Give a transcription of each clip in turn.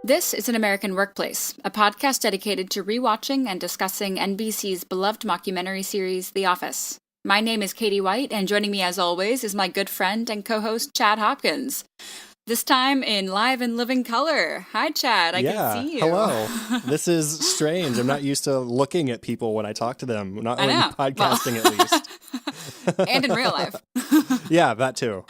This is An American Workplace, a podcast dedicated to rewatching and discussing NBC's beloved mockumentary series, The Office. My name is Katie White, and joining me as always is my good friend and co-host, Chad Hopkins. This time in live and living color. Hi, Chad. I can see you. Hello. This is strange. I'm not used to looking at people when I talk to them, not when podcasting at least. And in real life. Yeah, that too.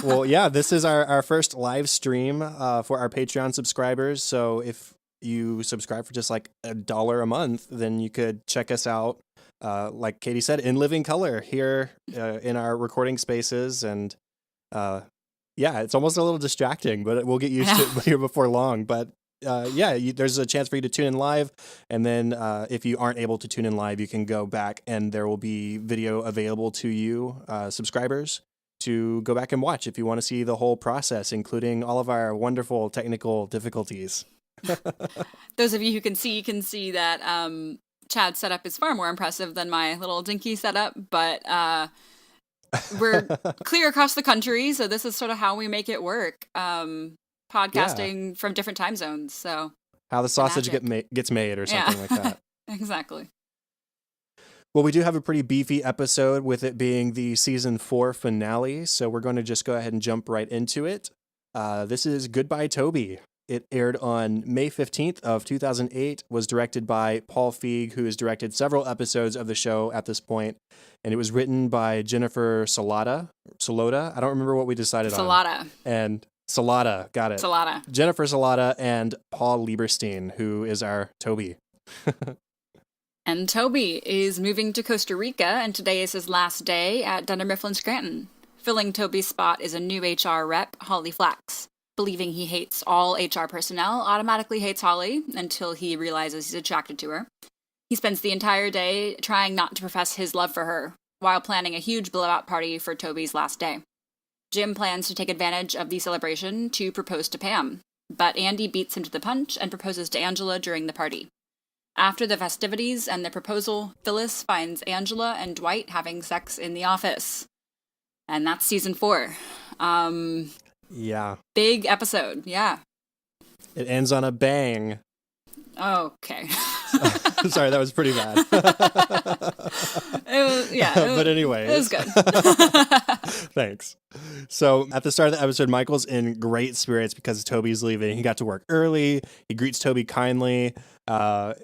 Well, yeah, this is our first live stream for our Patreon subscribers. So if you subscribe for just like $1 a month, then you could check us out, like Katie said, in living color here in our recording spaces. And yeah, it's almost a little distracting, but we'll get used to it here before long. But there's a chance for you to tune in live. And then if you aren't able to tune in live, you can go back and there will be video available to you, subscribers, to go back and watch if you want to see the whole process, including all of our wonderful technical difficulties. Those of you who can see that Chad's setup is far more impressive than my little dinky setup, but we're clear across the country, so this is sort of how we make it work. Podcasting from different time zones, so how the sausage gets made or something like that. Exactly. Well, we do have a pretty beefy episode with it being the season 4 finale, so we're going to just go ahead and jump right into it. This is Goodbye Toby. It aired on May 15th of 2008, was directed by Paul Feig, who has directed several episodes of the show at this point, and it was written by Jennifer Salata. I don't remember what we decided on. And Salata, got it. Jennifer Salata and Paul Lieberstein, who is our Toby. And Toby is moving to Costa Rica, and today is his last day at Dunder Mifflin Scranton. Filling Toby's spot is a new HR rep, Holly Flax. Believing he hates all HR personnel, automatically hates Holly until he realizes he's attracted to her. He spends the entire day trying not to profess his love for her, while planning a huge blowout party for Toby's last day. Jim plans to take advantage of the celebration to propose to Pam, but Andy beats him to the punch and proposes to Angela during the party. After the festivities and the proposal, Phyllis finds Angela and Dwight having sex in the office. And that's season 4. Yeah. Big episode, yeah. It ends on a bang. Okay. Sorry, that was pretty bad. But anyway. It was good. Thanks. So at the start of the episode, Michael's in great spirits because Toby's leaving. He got to work early. He greets Toby kindly.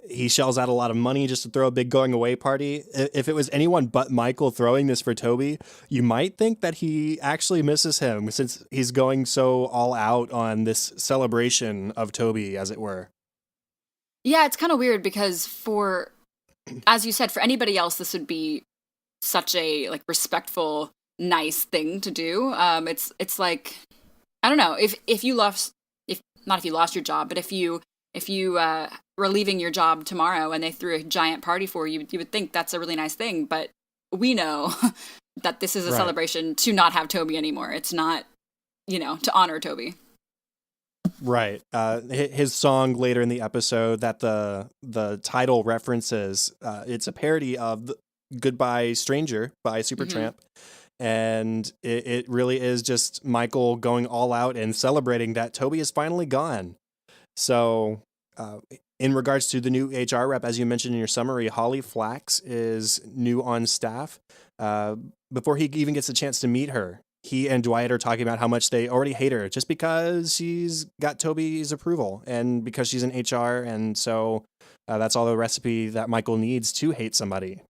He shells out a lot of money just to throw a big going away party. If it was anyone but Michael throwing this for Toby, you might think that he actually misses him since he's going so all out on this celebration of Toby, as it were. Yeah, it's kind of weird because as you said, for anybody else, this would be such a respectful, nice thing to do. It's like, I don't know, if you lost your job, but if you were leaving your job tomorrow and they threw a giant party for you, you would think that's a really nice thing. But we know that this is a celebration to not have Toby anymore. It's not, to honor Toby. Right. His song later in the episode that the title references, it's a parody of Goodbye Stranger by Supertramp. And it really is just Michael going all out and celebrating that Toby is finally gone. So in regards to the new HR rep, as you mentioned in your summary, Holly Flax is new on staff. Before he even gets a chance to meet her, he and Dwight are talking about how much they already hate her just because she's got Toby's approval and because she's in HR. And so that's all the recipe that Michael needs to hate somebody.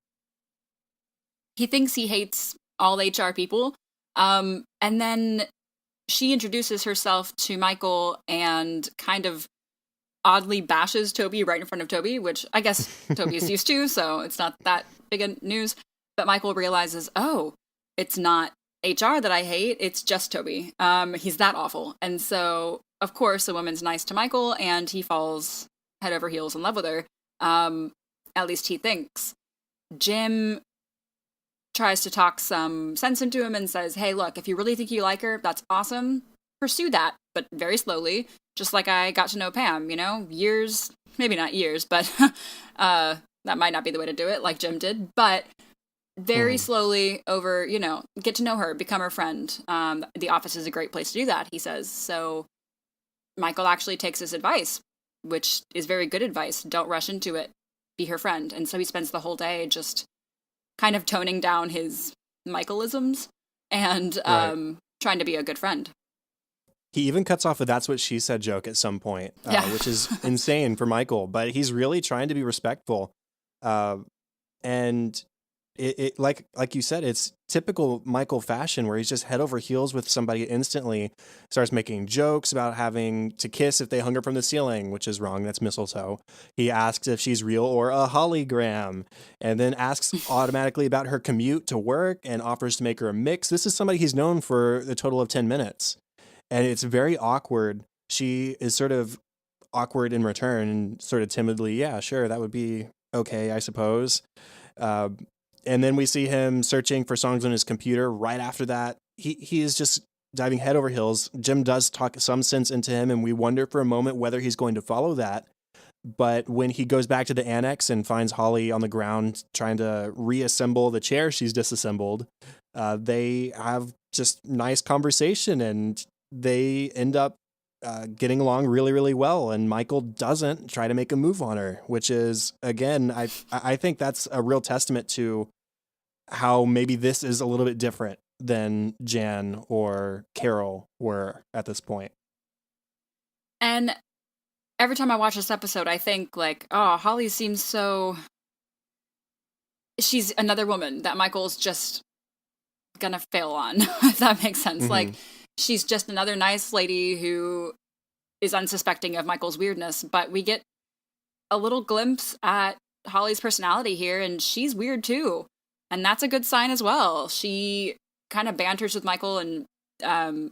He thinks he hates all HR people. And then she introduces herself to Michael and kind of oddly bashes Toby right in front of Toby, which I guess Toby is used to, so it's not that big a news. But Michael realizes, it's not HR that I hate, it's just Toby. He's that awful. And so, of course, the woman's nice to Michael, and he falls head over heels in love with her. At least he thinks. Jim tries to talk some sense into him and says, hey, look, if you really think you like her, that's awesome. Pursue that, but very slowly. Just like I got to know Pam, years, maybe not years, but that might not be the way to do it, like Jim did. But very slowly over, get to know her, become her friend. The office is a great place to do that, he says. So Michael actually takes his advice, which is very good advice. Don't rush into it. Be her friend. And so he spends the whole day just kind of toning down his Michaelisms and Right. trying to be a good friend. He even cuts off a "that's what she said" joke at some point, Yeah. which is insane for Michael. But he's really trying to be respectful, uh, and it like you said, it's typical Michael fashion where he's just head over heels with somebody instantly. Starts making jokes about having to kiss if they hung her from the ceiling, which is wrong. That's mistletoe. He asks if she's real or a hologram, and then asks automatically about her commute to work and offers to make her a mix. This is somebody he's known for a total of 10 minutes. And it's very awkward. She is sort of awkward in return and sort of timidly, yeah, sure, that would be okay, I suppose. Uh, and then we see him searching for songs on his computer. Right after that, he is just diving head over heels. Jim does talk some sense into him, and we wonder for a moment whether he's going to follow that. But when he goes back to the annex and finds Holly on the ground trying to reassemble the chair she's disassembled, they have just nice conversation and they end up getting along really, really well. And Michael doesn't try to make a move on her, which is, again, I think that's a real testament to how maybe this is a little bit different than Jan or Carol were at this point. And every time I watch this episode, I think like, oh, Holly seems so. She's another woman that Michael's just gonna fail on, if that makes sense. Like, Mm-hmm. she's just another nice lady who is unsuspecting of Michael's weirdness, but we get a little glimpse at Holly's personality here, and she's weird too. And that's a good sign as well. She kind of banters with Michael and um,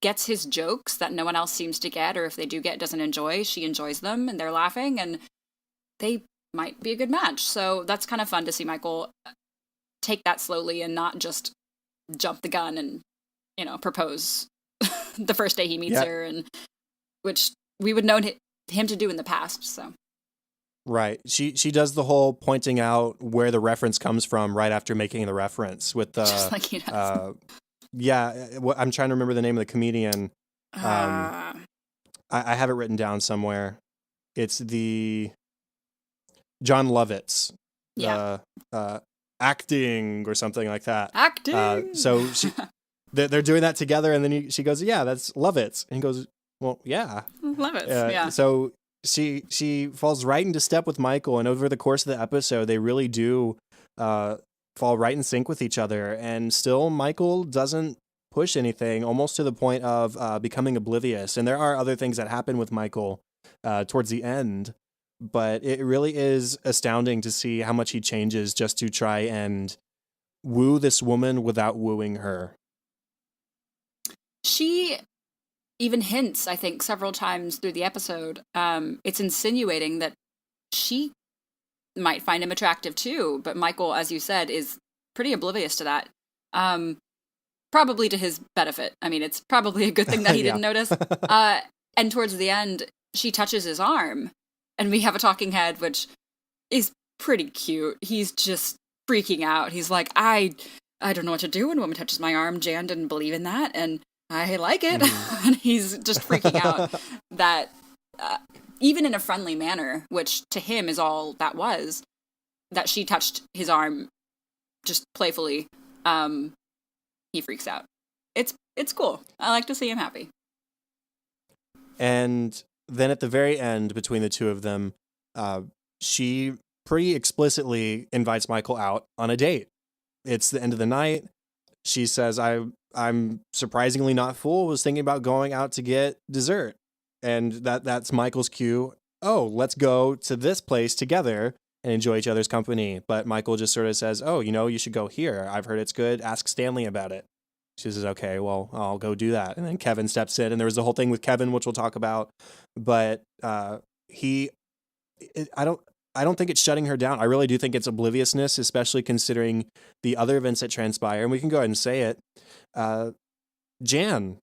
gets his jokes that no one else seems to get, or if they do get, doesn't enjoy. She enjoys them, and they're laughing, and they might be a good match. So that's kind of fun to see Michael take that slowly and not just jump the gun and, propose the first day he meets Yeah, her, and which we would know him to do in the past. So right. She does the whole pointing out where the reference comes from right after making the reference with just the like he does. I'm trying to remember the name of the comedian. Um, Uh, I have it written down somewhere. It's the John Lovitz, yeah, the acting or something like that. acting. So they're doing that together, and then she goes, "Yeah, that's Lovitz," and he goes, "Well, yeah." Love it. Yeah. So she falls right into step with Michael, and over the course of the episode, they really do fall right in sync with each other. And still, Michael doesn't push anything, almost to the point of becoming oblivious. And there are other things that happen with Michael towards the end, but it really is astounding to see how much he changes just to try and woo this woman without wooing her. She even hints, I think, several times through the episode. It's insinuating that she might find him attractive too, but Michael, as you said, is pretty oblivious to that. Um, Probably to his benefit. I mean, it's probably a good thing that he Yeah. didn't notice. And towards the end, she touches his arm, and we have a talking head, which is pretty cute. He's just freaking out. He's like, I don't know what to do when a woman touches my arm. Jan didn't believe in that, and I like it. Mhm. And he's just freaking out that even in a friendly manner, which to him is all that was, that she touched his arm just playfully. He freaks out. It's cool. I like to see him happy. And then at the very end, between the two of them, she pretty explicitly invites Michael out on a date. It's the end of the night. She says, I'm surprisingly not full. Was thinking about going out to get dessert." And that's Michael's cue. "Oh, let's go to this place together and enjoy each other's company." But Michael just sort of says, "Oh, you should go here. I've heard it's good. Ask Stanley about it." She says, "Okay, well, I'll go do that." And then Kevin steps in, and there was the whole thing with Kevin, which we'll talk about. But he, I don't think it's shutting her down. I really do think it's obliviousness, especially considering the other events that transpire. And we can go ahead and say it. Jan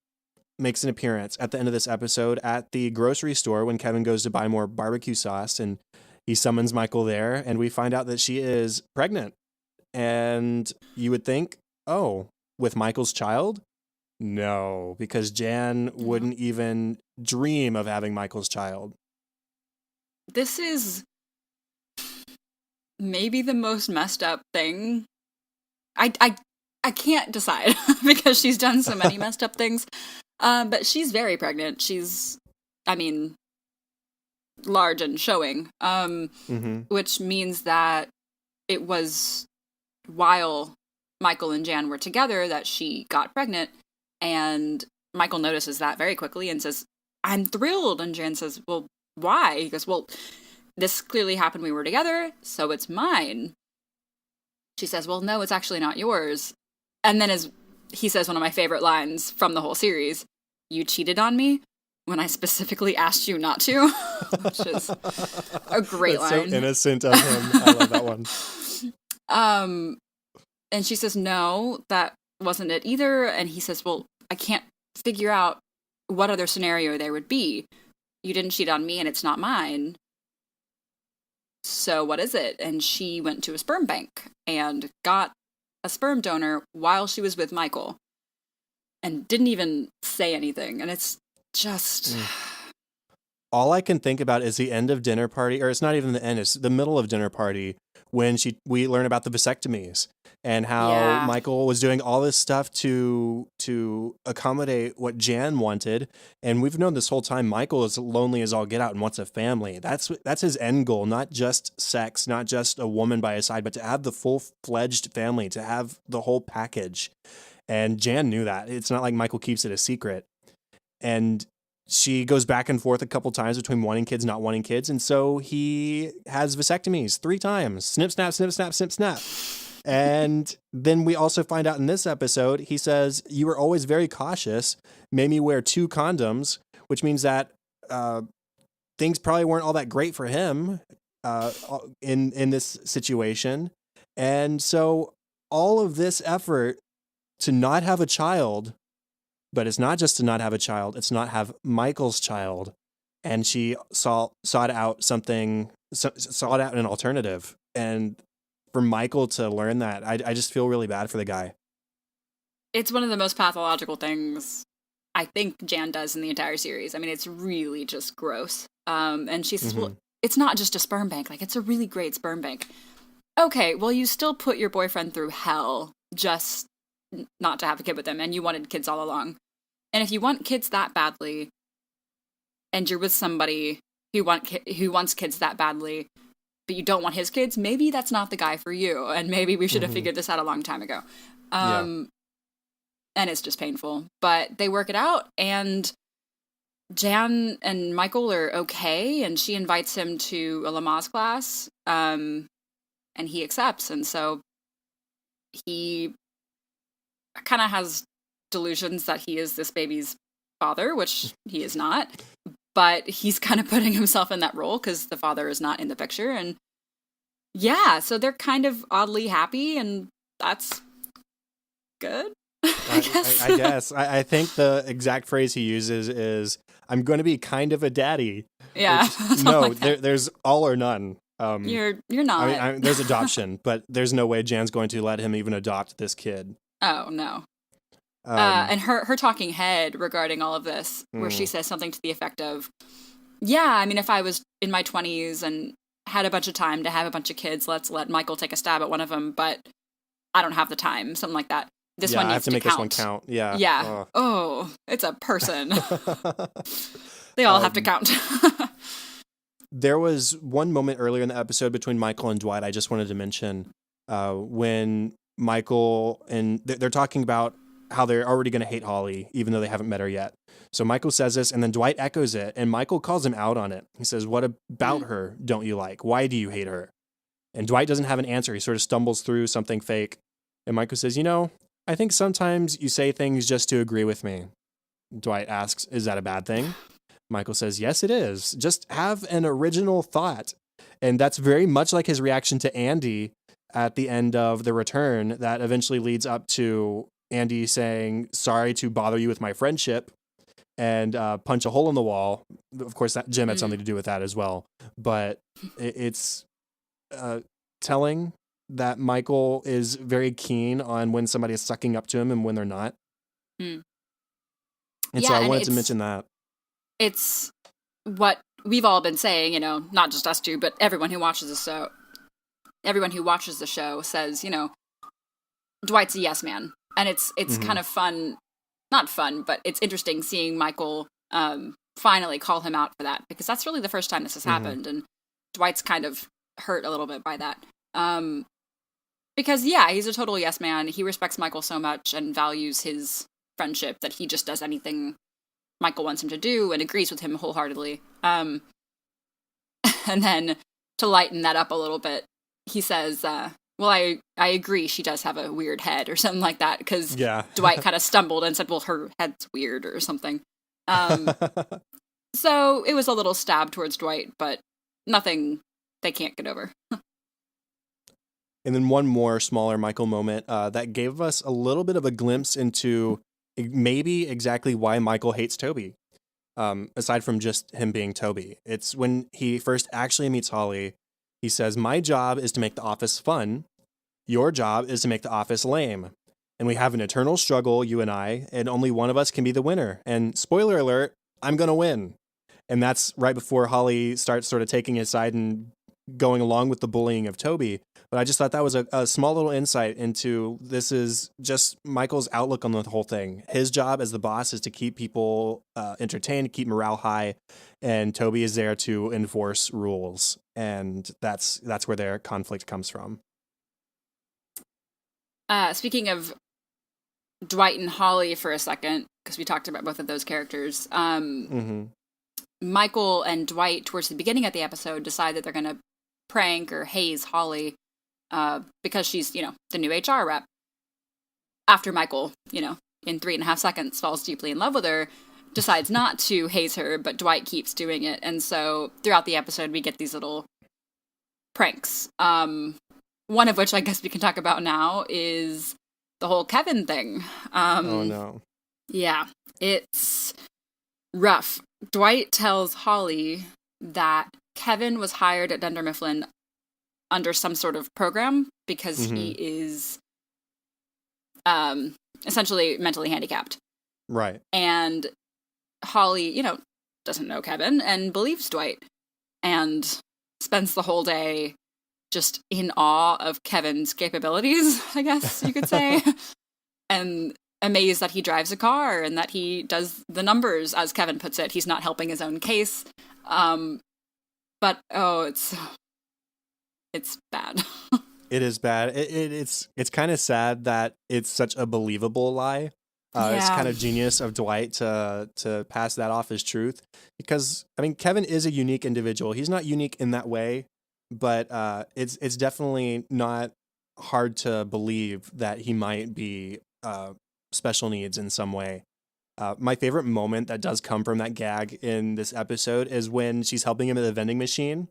makes an appearance at the end of this episode at the grocery store when Kevin goes to buy more barbecue sauce, and he summons Michael there, and we find out that she is pregnant. And you would think, oh, with Michael's child? No, because Jan No. wouldn't even dream of having Michael's child. This is maybe the most messed up thing. I can't decide because she's done so many messed up things. But she's very pregnant. She's, I mean, large and showing. Mm-hmm. Which means that it was while Michael and Jan were together that she got pregnant, and Michael notices that very quickly and says, "I'm thrilled." And Jan says, "Well, why?" He goes, "Well, this clearly happened when we were together, so it's mine." She says, "Well, no, it's actually not yours." And then as he says one of my favorite lines from the whole series, "You cheated on me when I specifically asked you not to," which is a great That's so line. innocent of him. I love that one. Um, and she says, "No, that wasn't it either." And he says, "Well, I can't figure out what other scenario there would be. You didn't cheat on me and it's not mine. So what is it?" And she went to a sperm bank and got a sperm donor while she was with Michael and didn't even say anything. And it's just, All I can think about is the end of dinner party, or it's not even the end, it's the middle of dinner party when we learn about the vasectomies and how yeah. Michael was doing all this stuff to accommodate what Jan wanted. And we've known this whole time Michael is lonely as all get out and wants a family. That's his end goal, not just sex, not just a woman by his side, but to have the full-fledged family, to have the whole package. And Jan knew that. It's not like Michael keeps it a secret. And she goes back and forth a couple times between wanting kids, not wanting kids. And so he has vasectomies 3 times. Snip, snap, snip, snap, snip, snap. And then we also find out in this episode, he says, "You were always very cautious, made me wear 2 condoms," which means that things probably weren't all that great for him in this situation. And so all of this effort to not have a child, but it's not just to not have a child, it's not have Michael's child. And she sought out an alternative. And for Michael to learn that, I just feel really bad for the guy. It's one of the most pathological things I think Jan does in the entire series. I mean, it's really just gross. And she says, "Well, it's not just a sperm bank. Like, it's a really great sperm bank." Okay, well, you still put your boyfriend through hell just not to have a kid with him, and you wanted kids all along. And if you want kids that badly, and you're with somebody who wants kids that badly, but you don't want his kids, maybe that's not the guy for you, and maybe we should have figured this out a long time ago. Yeah. And it's just painful. But they work it out, and Jan and Michael are okay, and she invites him to a Lamaze class, and he accepts, and so he kind of has delusions that he is this baby's father, which he is not, but he's kind of putting himself in that role because the father is not in the picture. And yeah, so they're kind of oddly happy, and that's good. I guess. I guess. I think the exact phrase he uses is, "I'm going to be kind of a daddy." Yeah. No, like there's all or none. you're not. I mean, there's adoption, but there's no way Jan's going to let him even adopt this kid. Oh no. Um, And her talking head regarding all of this, where she says something to the effect of, "Yeah, I mean, if I was in my 20s and had a bunch of time to have a bunch of kids, let's let Michael take a stab at one of them, but I don't have the time," something like that. This yeah, one I have needs to make count. this one count. Yeah. Yeah. Oh, it's a person. They all have to count. There was one moment earlier in the episode between Michael and Dwight I just wanted to mention, when Michael and they're talking about how they're already going to hate Holly, even though they haven't met her yet. So Michael says this, and then Dwight echoes it, and Michael calls him out on it. He says, "What about her don't you like? Why do you hate her?" And Dwight doesn't have an answer. He sort of stumbles through something fake. And Michael says, "I think sometimes you say things just to agree with me." Dwight asks, "Is that a bad thing?" Michael says, "Yes, it is. Just have an original thought." And that's very much like his reaction to Andy at the end of The Return, that eventually leads up to Andy saying, "Sorry to bother you with my friendship," and punch a hole in the wall. Of course, that Jim had something to do with that as well. But it's telling that Michael is very keen on when somebody is sucking up to him and when they're not. And so Yeah, I and wanted to mention that. it's what we've all been saying, you know, not just us two, but everyone who watches the show says, you know, Dwight's a yes man. And it's Mm-hmm. kind of fun, not fun, but it's interesting seeing Michael finally call him out for that, because that's really the first time this has Mm-hmm. happened, and Dwight's kind of hurt a little bit by that. Because yeah, he's a total yes man. He respects Michael so much and values his friendship that he just does anything Michael wants him to do and agrees with him wholeheartedly. And then to lighten that up a little bit, he says, well, I agree she does have a weird head or something like that, because Yeah. Dwight kind of stumbled and said, well, her head's weird or something. So it was a little stab towards Dwight, but nothing they can't get over. And then one more smaller Michael moment that gave us a little bit of a glimpse into maybe exactly why Michael hates Toby. Aside from just him being Toby, it's when he first actually meets Holly. He says, "My job is to make the office fun. Your job is to make the office lame. And we have an eternal struggle, you and I, and only one of us can be the winner. And spoiler alert, I'm going to win." And that's right before Holly starts sort of taking his side and going along with the bullying of Toby. But I just thought that was a small little insight into this is just Michael's outlook on the whole thing. His job as the boss is to keep people entertained, keep morale high, and Toby is there to enforce rules. And that's where their conflict comes from. Speaking of Dwight and Holly for a second, because we talked about both of those characters, Mm-hmm. Michael and Dwight, towards the beginning of the episode, decide that they're going to prank or haze Holly because she's, you know, the new HR rep. After Michael, you know, in 3.5 seconds falls deeply in love with her, decides not to haze her, but Dwight keeps doing it. And so throughout the episode, we get these little pranks. One of which I guess we can talk about now is the whole Kevin thing. Oh, no. Yeah, it's rough. Dwight tells Holly that Kevin was hired at Dunder Mifflin under some sort of program because he is essentially mentally handicapped. Right. And Holly, you know, doesn't know Kevin and believes Dwight and spends the whole day just in awe of Kevin's capabilities, I guess you could say, and amazed that he drives a car and that he does the numbers, as Kevin puts it. He's not helping his own case. But it's bad. It is bad. It's kind of sad that it's such a believable lie. It's kind of genius of Dwight to pass that off as truth, because I mean Kevin is a unique individual. He's not unique in that way, but it's definitely not hard to believe that he might be special needs in some way. My favorite moment that does come from that gag in this episode is when she's helping him at the vending machine,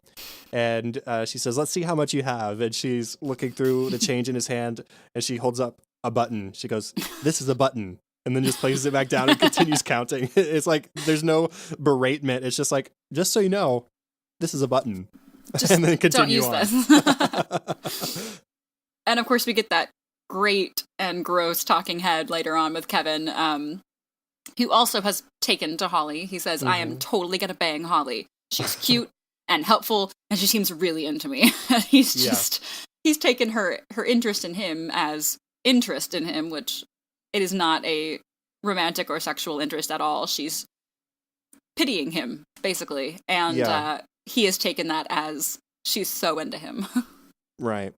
and she says, "Let's see how much you have." And she's looking through the change in his hand, and she holds up a button. She goes, "This is a button," and then just places it back down and continues counting. It's like there's no beratement. It's just like, just so you know, this is a button, Just and then continue don't use on. this. And of course, we get that great and gross talking head later on with Kevin, who also has taken to Holly. He says, "I am totally gonna bang Holly. She's cute and helpful, and she seems really into me." He's taken her interest in him as interest in him, which it is not a romantic or sexual interest at all. She's pitying him, basically, and he has taken that as she's so into him. Right.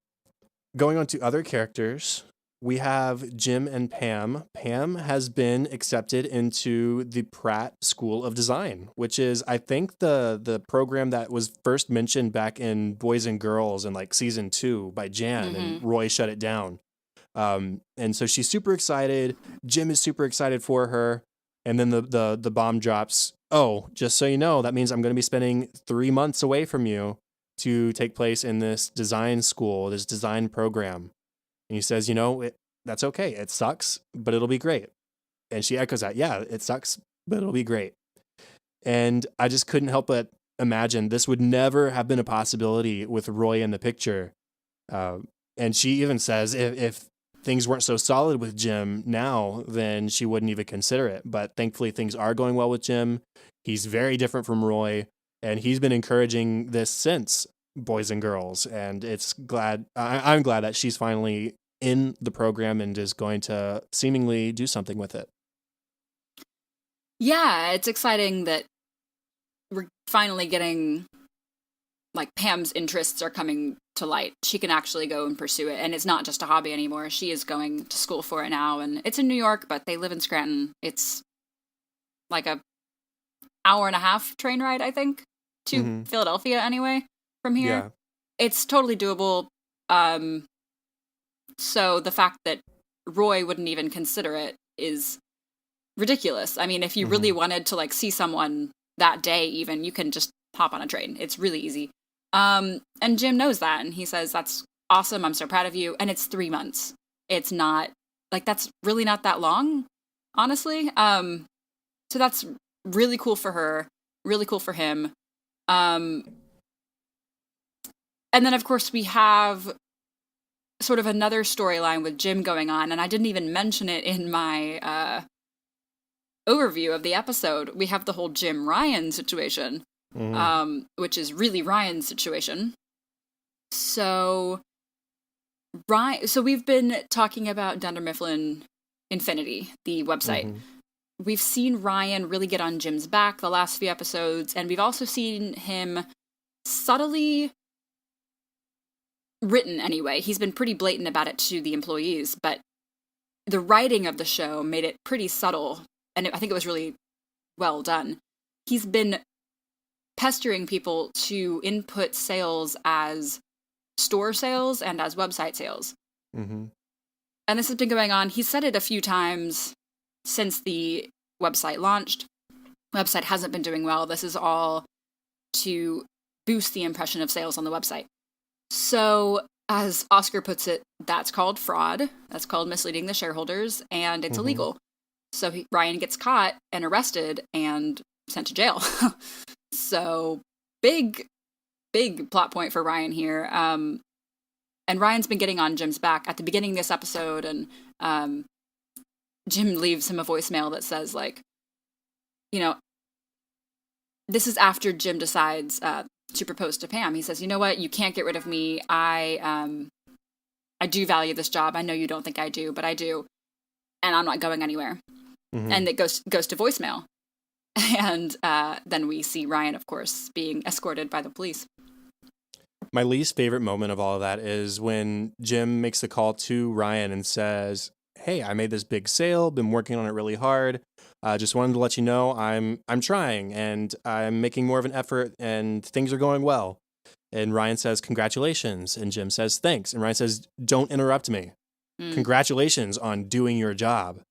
Going on to other characters, we have Jim and Pam. Pam has been accepted into the Pratt School of Design, which is, I think, the program that was first mentioned back in Boys and Girls in like season 2 by Jan, and Roy shut it down. And so she's super excited. Jim is super excited for her. And then the bomb drops. "Oh, just so you know, that means I'm going to be spending 3 months away from you to take place in this design school, this design program." And he says, "You know, that's okay. It sucks, but it'll be great." And she echoes that, "Yeah, it sucks, but it'll be great." And I just couldn't help but imagine this would never have been a possibility with Roy in the picture. And she even says, if things weren't so solid with Jim now, then she wouldn't even consider it. But thankfully, things are going well with Jim. He's very different from Roy, and he's been encouraging this since Boys and Girls. And I'm glad that she's finally in the program and is going to seemingly do something with it. Yeah, it's exciting that we're finally getting, like, Pam's interests are coming to light. She can actually go and pursue it, and it's not just a hobby anymore. She is going to school for it now, and it's in New York, but they live in Scranton. It's like a hour and a half train ride, I think, to Philadelphia anyway, from here. Yeah. It's totally doable. So the fact that Roy wouldn't even consider it is ridiculous. I mean, if you really wanted to, like, see someone that day even, you can just hop on a train. It's really easy. And Jim knows that, and he says, that's awesome, I'm so proud of you. And it's 3 months. It's not, like, that's really not that long, honestly. So that's really cool for her, really cool for him. And then, of course, we have sort of another storyline with Jim going on, and I didn't even mention it in my overview of the episode. We have the whole Jim Ryan situation, which is really Ryan's situation. So we've been talking about Dunder Mifflin Infinity, the website. We've seen Ryan really get on Jim's back the last few episodes, and we've also seen him subtly written anyway. He's been pretty blatant about it to the employees, but the writing of the show made it pretty subtle, and I think it was really well done. He's been pestering people to input sales as store sales and as website sales. And this has been going on. He said it a few times since the website launched. Website hasn't been doing well. This is all to boost the impression of sales on the website. So, as Oscar puts it, that's called fraud. That's called misleading the shareholders, and it's illegal. So Ryan gets caught and arrested and sent to jail. So big plot point for Ryan here. And Ryan's been getting on Jim's back at the beginning of this episode, and Jim leaves him a voicemail that says, like, you know, this is after Jim decides to propose to Pam. He says, you know what, you can't get rid of me. I do value this job. I know you don't think I do, but I do. And I'm not going anywhere. And it goes to voicemail. And then we see Ryan, of course, being escorted by the police. My least favorite moment of all of that is when Jim makes the call to Ryan and says, hey, I made this big sale, been working on it really hard. Just wanted to let you know I'm trying, and I'm making more of an effort, and things are going well. And Ryan says, congratulations. And Jim says, thanks. And Ryan says, don't interrupt me. Congratulations on doing your job.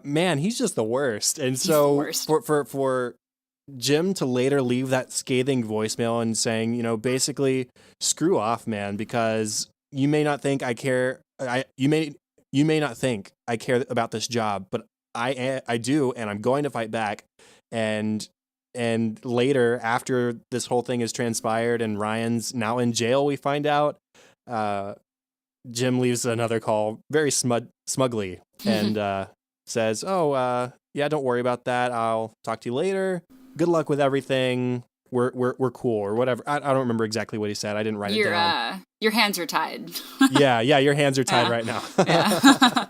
Man, he's just the worst. And so for Jim to later leave that scathing voicemail and saying, you know, basically, screw off, man, because you may not think I care. You may not think I care about this job, but I do, and I'm going to fight back. And later, after this whole thing has transpired and Ryan's now in jail, we find out, Jim leaves another call very smugly and says, oh, yeah, don't worry about that. I'll talk to you later. Good luck with everything. We're cool, or whatever. I don't remember exactly what he said. I didn't write it down. Your hands are tied. yeah, your hands are tied right now. Yeah.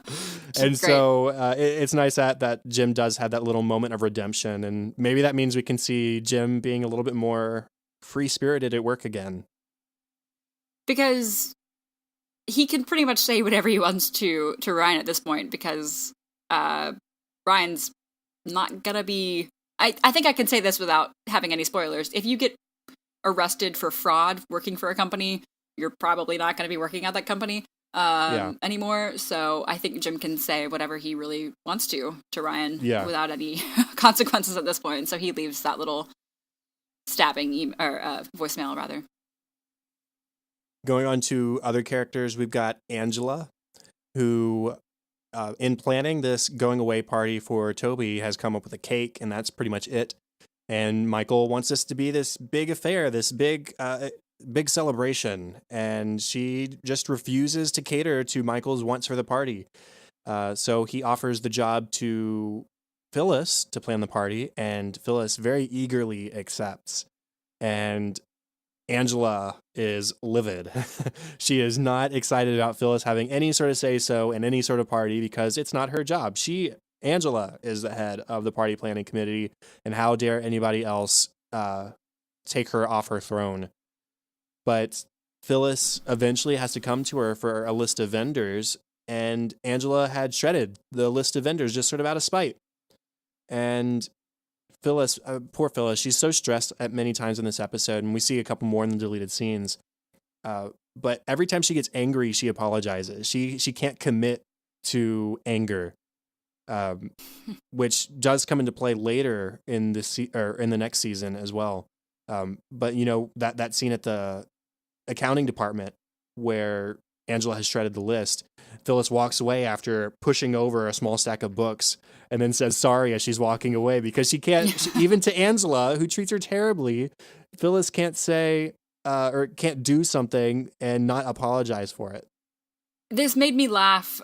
And so it's nice that Jim does have that little moment of redemption, and maybe that means we can see Jim being a little bit more free-spirited at work again. Because he can pretty much say whatever he wants to Ryan at this point, because Ryan's not gonna be... I think I can say this without having any spoilers. If you get arrested for fraud working for a company, you're probably not going to be working at that company anymore. So I think Jim can say whatever he really wants to Ryan without any consequences at this point. So he leaves that little stabbing voicemail, rather. Going on to other characters, we've got Angela, who... in planning this going away party for Toby, has come up with a cake, and that's pretty much it. And Michael wants this to be this big affair, this big big celebration, and she just refuses to cater to Michael's wants for the party. So he offers the job to Phyllis to plan the party, and Phyllis very eagerly accepts. And Angela is livid. She is not excited about Phyllis having any sort of say so in any sort of party because it's not her job. Angela, is the head of the party planning committee, and how dare anybody else take her off her throne? But Phyllis eventually has to come to her for a list of vendors, and Angela had shredded the list of vendors just sort of out of spite. And Phyllis, poor Phyllis, she's so stressed at many times in this episode, and we see a couple more in the deleted scenes. But every time she gets angry, she apologizes. She can't commit to anger, which does come into play later in in the next season as well. But that scene at the accounting department where Angela has shredded the list, Phyllis walks away after pushing over a small stack of books and then says sorry as she's walking away because she can't, even to Angela, who treats her terribly, Phyllis can't say or can't do something and not apologize for it. This made me laugh.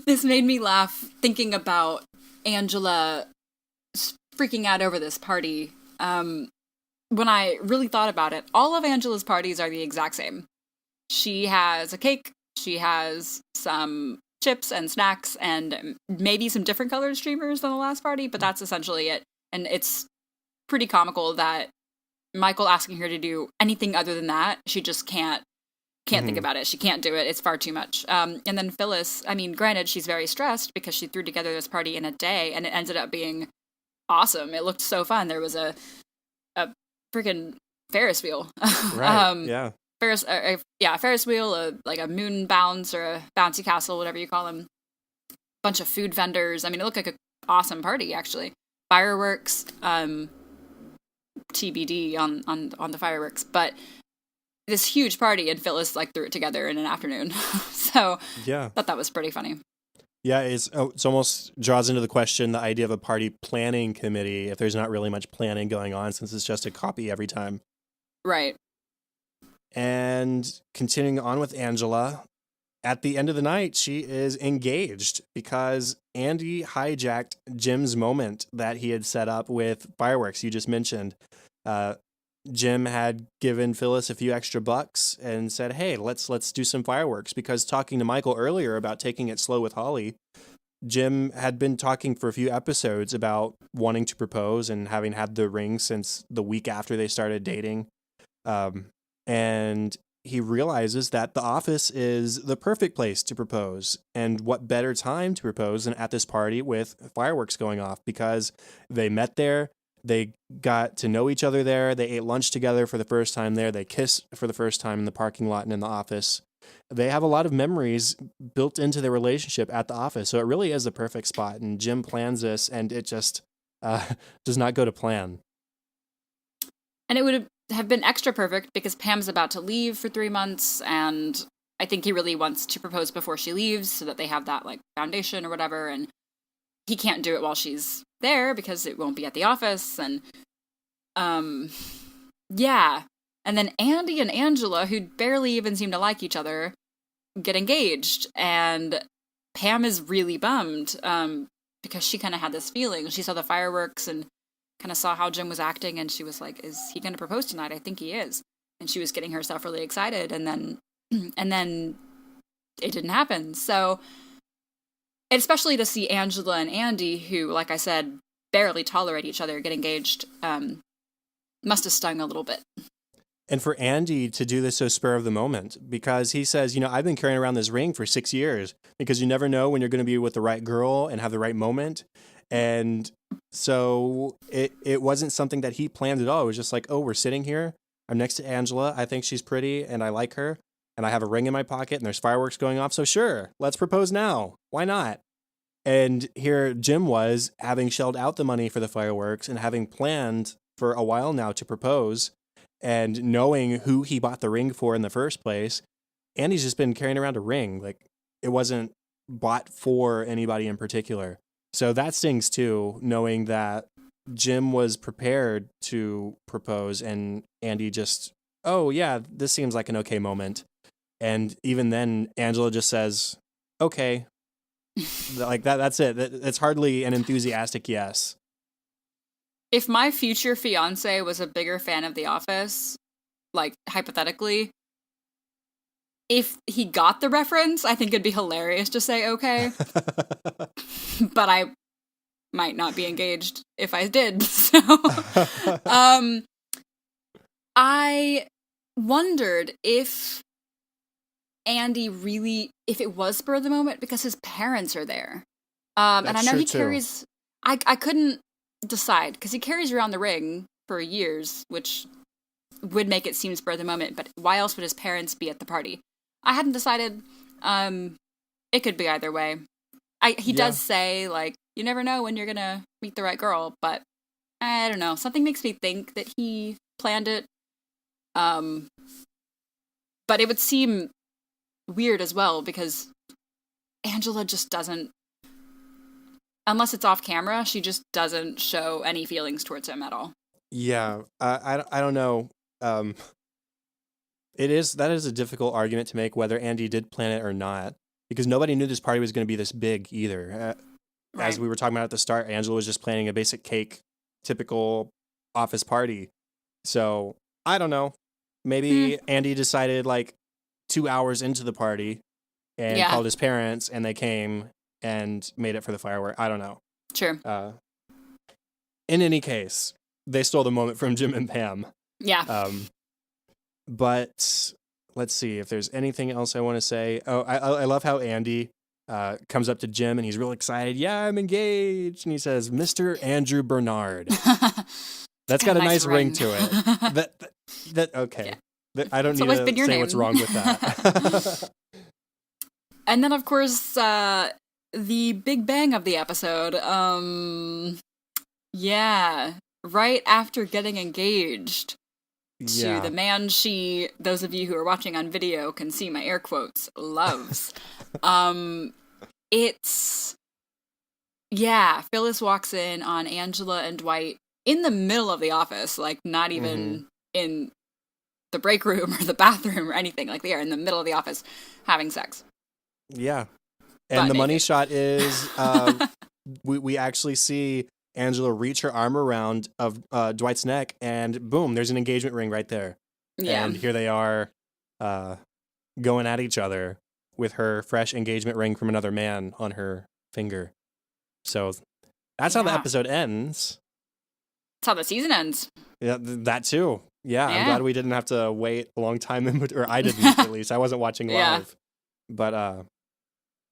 This made me laugh thinking about Angela freaking out over this party. When I really thought about it, all of Angela's parties are the exact same. She has a cake, she has some chips and snacks, and maybe some different colored streamers than the last party, but that's essentially it. And it's pretty comical that Michael asking her to do anything other than that, she just can't think about it. She can't do it. It's far too much. And then Phyllis, I mean, granted, she's very stressed because she threw together this party in a day, and it ended up being awesome. It looked so fun. There was a freaking Ferris wheel. Right. Yeah. Ferris wheel, like a moon bounce or a bouncy castle, whatever you call them. Bunch of food vendors. I mean, it looked like an awesome party, actually. Fireworks, TBD on the fireworks, but this huge party, and Phyllis threw it together in an afternoon. So yeah, I thought that was pretty funny. Yeah, it's almost draws into the question the idea of a party planning committee if there's not really much planning going on since it's just a copy every time. Right. And continuing on with Angela, at the end of the night, she is engaged because Andy hijacked Jim's moment that he had set up with fireworks you just mentioned. Jim had given Phyllis a few extra bucks and said, hey, let's do some fireworks, because talking to Michael earlier about taking it slow with Holly, Jim had been talking for a few episodes about wanting to propose and having had the ring since the week after they started dating. And he realizes that the office is the perfect place to propose. And what better time to propose than at this party with fireworks going off, because they met there. They got to know each other there. They ate lunch together for the first time there. They kissed for the first time in the parking lot and in the office. They have a lot of memories built into their relationship at the office. So it really is the perfect spot. And Jim plans this, and it just does not go to plan. And it would have been extra perfect because Pam's about to leave for 3 months, and I think he really wants to propose before she leaves so that they have that foundation or whatever. And he can't do it while she's there because it won't be at the office. And yeah. And then Andy and Angela, who barely even seem to like each other, get engaged, and Pam is really bummed because she kind of had this feeling. She saw the fireworks and kind of saw how Jim was acting, and she was like, is he going to propose tonight? I think he is. And she was getting herself really excited, and then it didn't happen. So especially to see Angela and Andy, who, like I said, barely tolerate each other, get engaged, must have stung a little bit. And for Andy to do this so spur of the moment, because he says, I've been carrying around this ring for 6 years, because you never know when you're going to be with the right girl and have the right moment. And so it wasn't something that he planned at all. It was just like, oh, we're sitting here. I'm next to Angela. I think she's pretty and I like her. And I have a ring in my pocket and there's fireworks going off. So sure, let's propose now. Why not? And here Jim was, having shelled out the money for the fireworks and having planned for a while now to propose, and knowing who he bought the ring for in the first place. Andy's just been carrying around a ring. It wasn't bought for anybody in particular. So that stings too, knowing that Jim was prepared to propose, and Andy just, oh yeah, this seems like an okay moment. And even then, Angela just says, okay, like that's it. It's hardly an enthusiastic yes. If my future fiance was a bigger fan of The Office, like hypothetically, if he got the reference, I think it'd be hilarious to say okay. But I might not be engaged if I did. So, I wondered if Andy really, if it was spur of the moment, because his parents are there. And I know he carries, I couldn't decide, because he carries around the ring for years, which would make it seem spur of the moment, but why else would his parents be at the party? I hadn't decided. It could be either way. He does say, like, you never know when you're gonna meet the right girl, but I don't know. Something makes me think that he planned it. But it would seem weird as well, because Angela just doesn't, unless it's off camera, she just doesn't show any feelings towards him at all. Yeah, I don't know. That is a difficult argument to make, whether Andy did plan it or not, because nobody knew this party was going to be this big either. Right. As we were talking about at the start, Angela was just planning a basic cake, typical office party. So I don't know. Maybe Andy decided like 2 hours into the party and called his parents, and they came and made it for the firework. I don't know. Sure. In any case, they stole the moment from Jim and Pam. Yeah. But let's see if there's anything else I want to say. Oh, I love how Andy comes up to Jim and he's real excited. Yeah, I'm engaged. And he says, Mr. Andrew Bernard. That's got a nice ring to it. That okay. Yeah. I don't need to say what's wrong with that. And then, of course, the big bang of the episode. Yeah, right after getting engaged to the man she, those of you who are watching on video can see my air quotes, loves. Phyllis walks in on Angela and Dwight in the middle of the office, like not even in the break room or the bathroom or anything. Like they are in the middle of the office having sex. Yeah. And the money shot is we actually see Angela reach her arm around of Dwight's neck, and boom, there's an engagement ring right there. Yeah. And here they are going at each other with her fresh engagement ring from another man on her finger. So that's how the episode ends. That's how the season ends. Yeah, that too. Yeah, I'm glad we didn't have to wait a long time, or I didn't at least. I wasn't watching live. But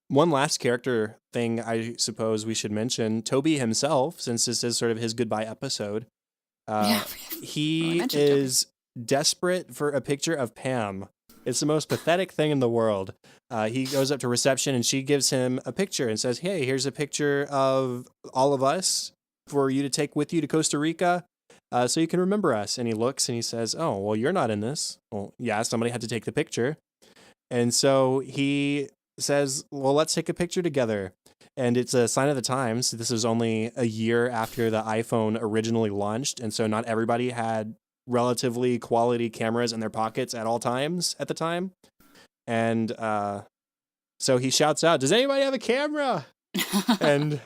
one last character thing I suppose we should mention, Toby himself, since this is sort of his goodbye episode. He is desperate for a picture of Pam. It's the most pathetic thing in the world. He goes up to reception and she gives him a picture and says, hey, here's a picture of all of us for you to take with you to Costa Rica so you can remember us. And he looks and he says, oh, well, you're not in this. Well, yeah, somebody had to take the picture. And so he says, well, let's take a picture together. And it's a sign of the times. This is only a year after the iPhone originally launched. And so not everybody had relatively quality cameras in their pockets at all times at the time. And so he shouts out, does anybody have a camera? And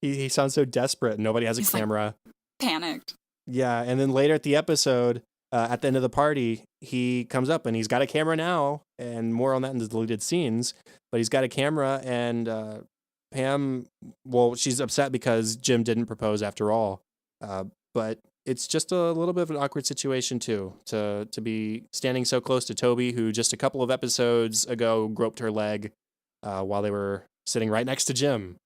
he sounds so desperate. Nobody has a camera. Like, panicked. Yeah. And then later at the episode, at the end of the party, he comes up and he's got a camera now, and more on that in the deleted scenes. But he's got a camera, and Pam, well, she's upset because Jim didn't propose after all. But it's just a little bit of an awkward situation too, to be standing so close to Toby, who just a couple of episodes ago groped her leg while they were sitting right next to Jim,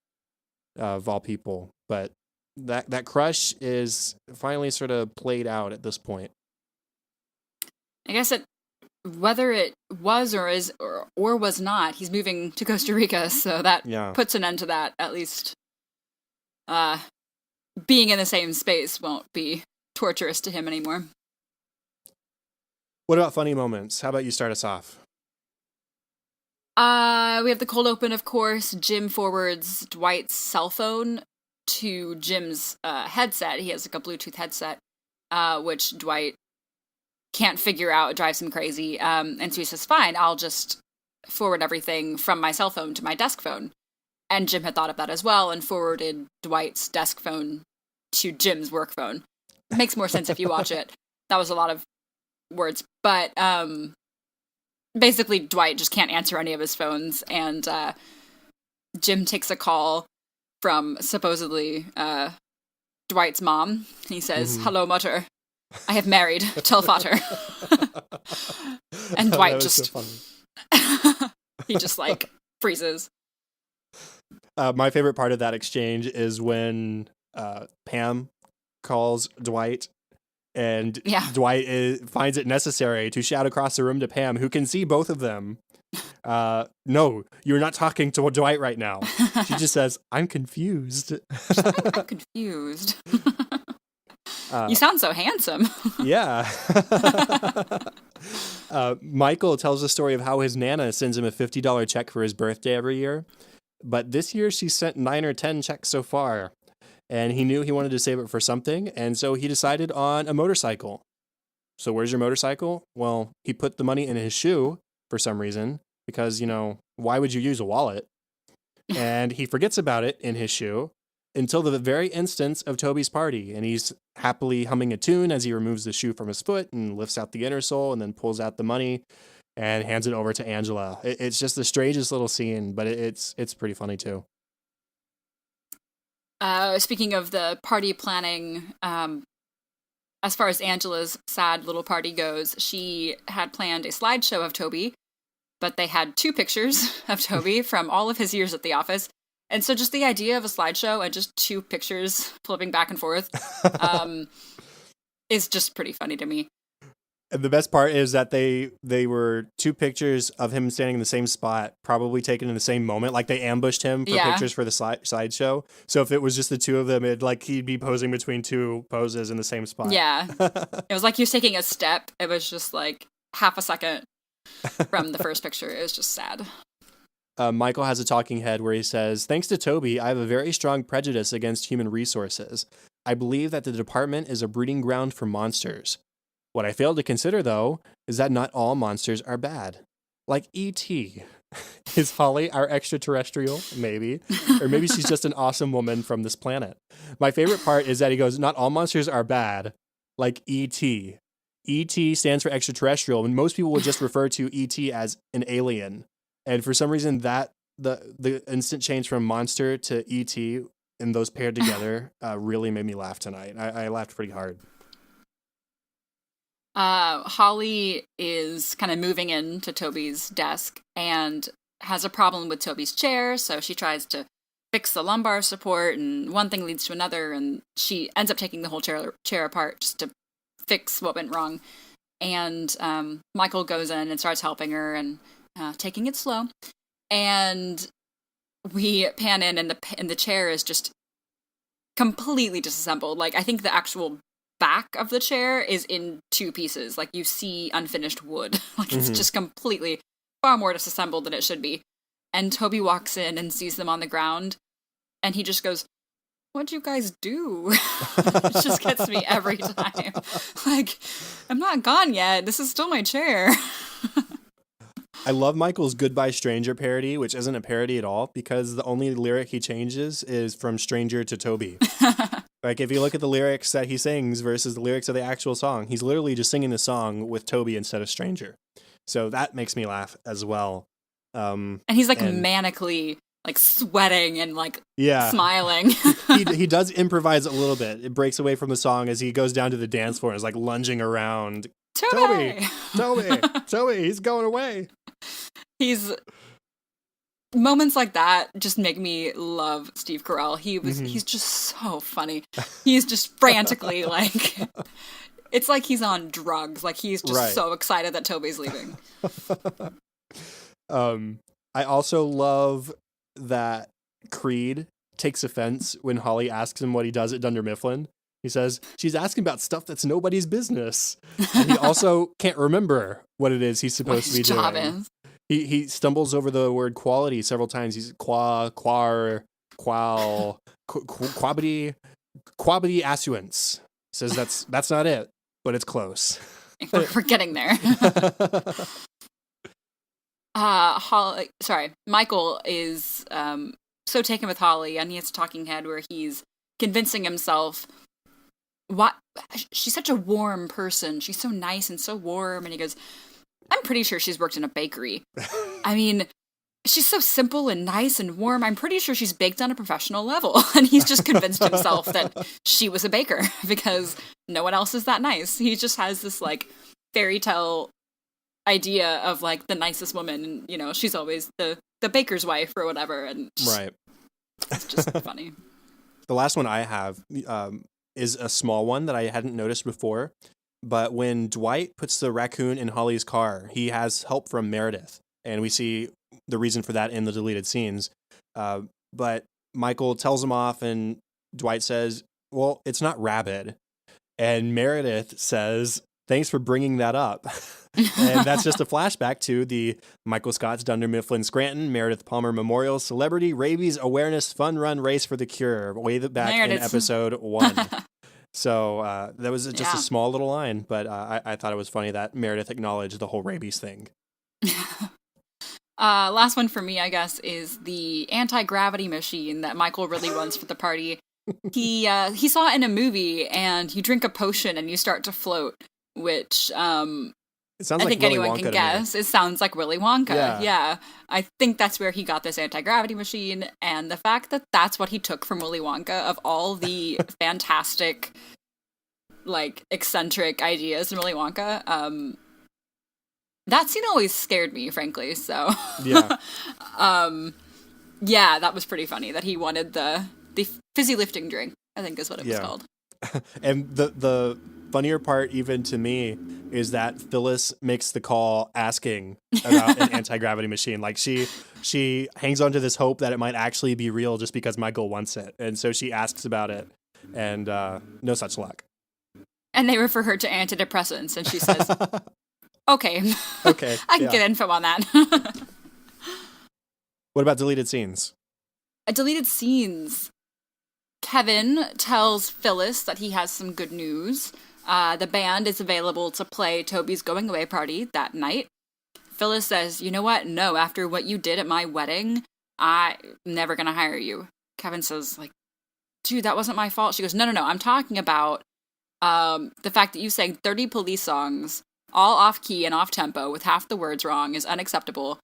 of all people. But that crush is finally sort of played out at this point. I guess whether it was or was not, he's moving to Costa Rica, so that puts an end to that. At least, being in the same space won't be torturous to him anymore. What about funny moments? How about you start us off? We have the cold open, of course. Jim forwards Dwight's cell phone to Jim's headset. He has like a Bluetooth headset, which Dwight can't figure out. It drives him crazy. And so he says, fine, I'll just forward everything from my cell phone to my desk phone. And Jim had thought of that as well and forwarded Dwight's desk phone to Jim's work phone. It makes more sense if you watch it. That was a lot of words. But basically, Dwight just can't answer any of his phones. And Jim takes a call from supposedly Dwight's mom. He says, hello, Mutter. I have married. Tell Fater. And Dwight just... So he just, like, freezes. My favorite part of that exchange is when Pam calls Dwight, and Dwight finds it necessary to shout across the room to Pam, who can see both of them. No, you're not talking to Dwight right now. She just says, I'm confused. I'm confused. You sound so handsome. Yeah. Michael tells the story of how his Nana sends him a $50 check for his birthday every year. But this year she sent 9 or 10 checks so far. And he knew he wanted to save it for something. And so he decided on a motorcycle. So where's your motorcycle? Well, he put the money in his shoe for some reason. Because, why would you use a wallet? And he forgets about it in his shoe until the very instance of Toby's party. And he's happily humming a tune as he removes the shoe from his foot and lifts out the inner sole and then pulls out the money and hands it over to Angela. It's just the strangest little scene, but it's pretty funny too. Speaking of the party planning, as far as Angela's sad little party goes, she had planned a slideshow of Toby, but they had 2 pictures of Toby from all of his years at the office. And so just the idea of a slideshow and just 2 pictures flipping back and forth is just pretty funny to me. And the best part is that they were 2 pictures of him standing in the same spot, probably taken in the same moment. Like they ambushed him for pictures for the slideshow. So if it was just the 2 of them, he'd be posing between 2 poses in the same spot. Yeah. It was like he was taking a step. It was just like half a second from the first picture. It was just sad. Michael has a talking head where he says, thanks to Toby, I have a very strong prejudice against human resources. I believe that the department is a breeding ground for monsters. What I failed to consider, though, is that not all monsters are bad. Like E.T. Is Holly our extraterrestrial? Maybe. Or maybe she's just an awesome woman from this planet. My favorite part is that he goes, not all monsters are bad. Like E.T. E.T. stands for extraterrestrial, and most people would just refer to E.T. as an alien. And for some reason, that the instant change from monster to E.T. and those paired together really made me laugh tonight. I laughed pretty hard. Holly is kind of moving into Toby's desk and has a problem with Toby's chair, so she tries to fix the lumbar support, and one thing leads to another, and she ends up taking the whole chair apart just to fix what went wrong. And Michael goes in and starts helping her and taking it slow. And we pan in, and the chair is just completely disassembled. Like, I think the actual back of the chair is in 2 pieces. Like, you see unfinished wood. Like, it's just completely far more disassembled than it should be. And Toby walks in and sees them on the ground, and he just goes, what'd you guys do? It just gets me every time. Like, I'm not gone yet. This is still my chair. I love Michael's Goodbye Stranger parody, which isn't a parody at all, because the only lyric he changes is from stranger to Toby. Like, if you look at the lyrics that he sings versus the lyrics of the actual song, he's literally just singing the song with Toby instead of stranger. So that makes me laugh as well. And he's like manically like sweating and like smiling. he does improvise a little bit. It breaks away from the song as he goes down to the dance floor and is like lunging around. Toby, he's going away. Moments like that just make me love Steve Carell. He's just so funny. He's just frantically like, it's like he's on drugs. Like, he's just so excited that Toby's leaving. I also love that Creed takes offense when Holly asks him what he does at Dunder Mifflin. He says, she's asking about stuff that's nobody's business. And he also can't remember what it is he's supposed to be doing. He stumbles over the word quality several times. He's quar, quabity assuance. Says that's not it, but it's close. We're getting there. Michael is so taken with Holly, and he has a talking head where he's convincing himself, what, she's such a warm person. She's so nice and so warm. And he goes, I'm pretty sure she's worked in a bakery. I mean, she's so simple and nice and warm. I'm pretty sure she's baked on a professional level. And he's just convinced himself that she was a baker because no one else is that nice. He just has this like fairy tale idea of like the nicest woman, and you know, she's always the baker's wife or whatever. And right. It's just funny. The last one I have is a small one that I hadn't noticed before. But when Dwight puts the raccoon in Holly's car, he has help from Meredith. And we see the reason for that in the deleted scenes. But Michael tells him off, and Dwight says, well, it's not rabid. And Meredith says, thanks for bringing that up. And that's just a flashback to the Michael Scott's Dunder Mifflin Scranton Meredith Palmer Memorial Celebrity Rabies Awareness Fun Run Race for the Cure way back in episode 1. So that was just a small little line, but I thought it was funny that Meredith acknowledged the whole rabies thing. Last one for me, I guess, is the anti-gravity machine that Michael really wants for the party. He saw it in a movie, and you drink a potion and you start to float, which it sounds I like think Willy anyone Wonka can guess. It sounds like Willy Wonka. Yeah. I think that's where he got this anti-gravity machine, and the fact that that's what he took from Willy Wonka, of all the fantastic, like, eccentric ideas in Willy Wonka, that scene always scared me, frankly, so. Yeah. Yeah, that was pretty funny, that he wanted the fizzy lifting drink, I think is what it was called. And the funnier part, even to me, is that Phyllis makes the call asking about an anti-gravity machine. Like she hangs on to this hope that it might actually be real just because Michael wants it. And so she asks about it, and no such luck. And they refer her to antidepressants, and she says, okay, I can get info on that. What about deleted scenes? Deleted scenes. Kevin tells Phyllis that he has some good news. The band is available to play Toby's going away party that night. Phyllis says, you know what? No, after what you did at my wedding, I'm never going to hire you. Kevin says, like, dude, that wasn't my fault. She goes, no, I'm talking about the fact that you sang 30 Police songs, all off key and off tempo with half the words wrong, is unacceptable.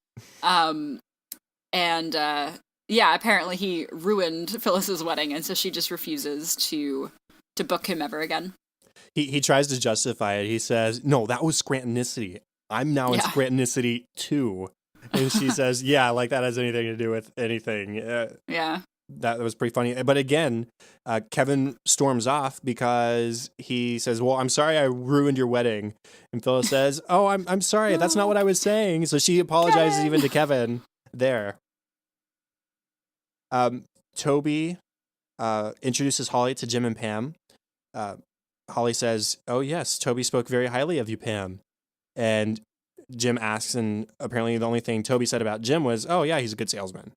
Yeah, apparently he ruined Phyllis's wedding, and so she just refuses to book him ever again. He tries to justify it. He says, no, that was Scrantonicity. I'm now in Scrantonicity too. And she says, yeah, like that has anything to do with anything. Yeah. That was pretty funny. But again, Kevin storms off because he says, well, I'm sorry I ruined your wedding. And Phyllis says, oh, I'm sorry. That's not what I was saying. So she apologizes even to Kevin there. Toby introduces Holly to Jim and Pam. Holly says, oh, yes, Toby spoke very highly of you, Pam. And Jim asks, and apparently the only thing Toby said about Jim was, oh, yeah, he's a good salesman.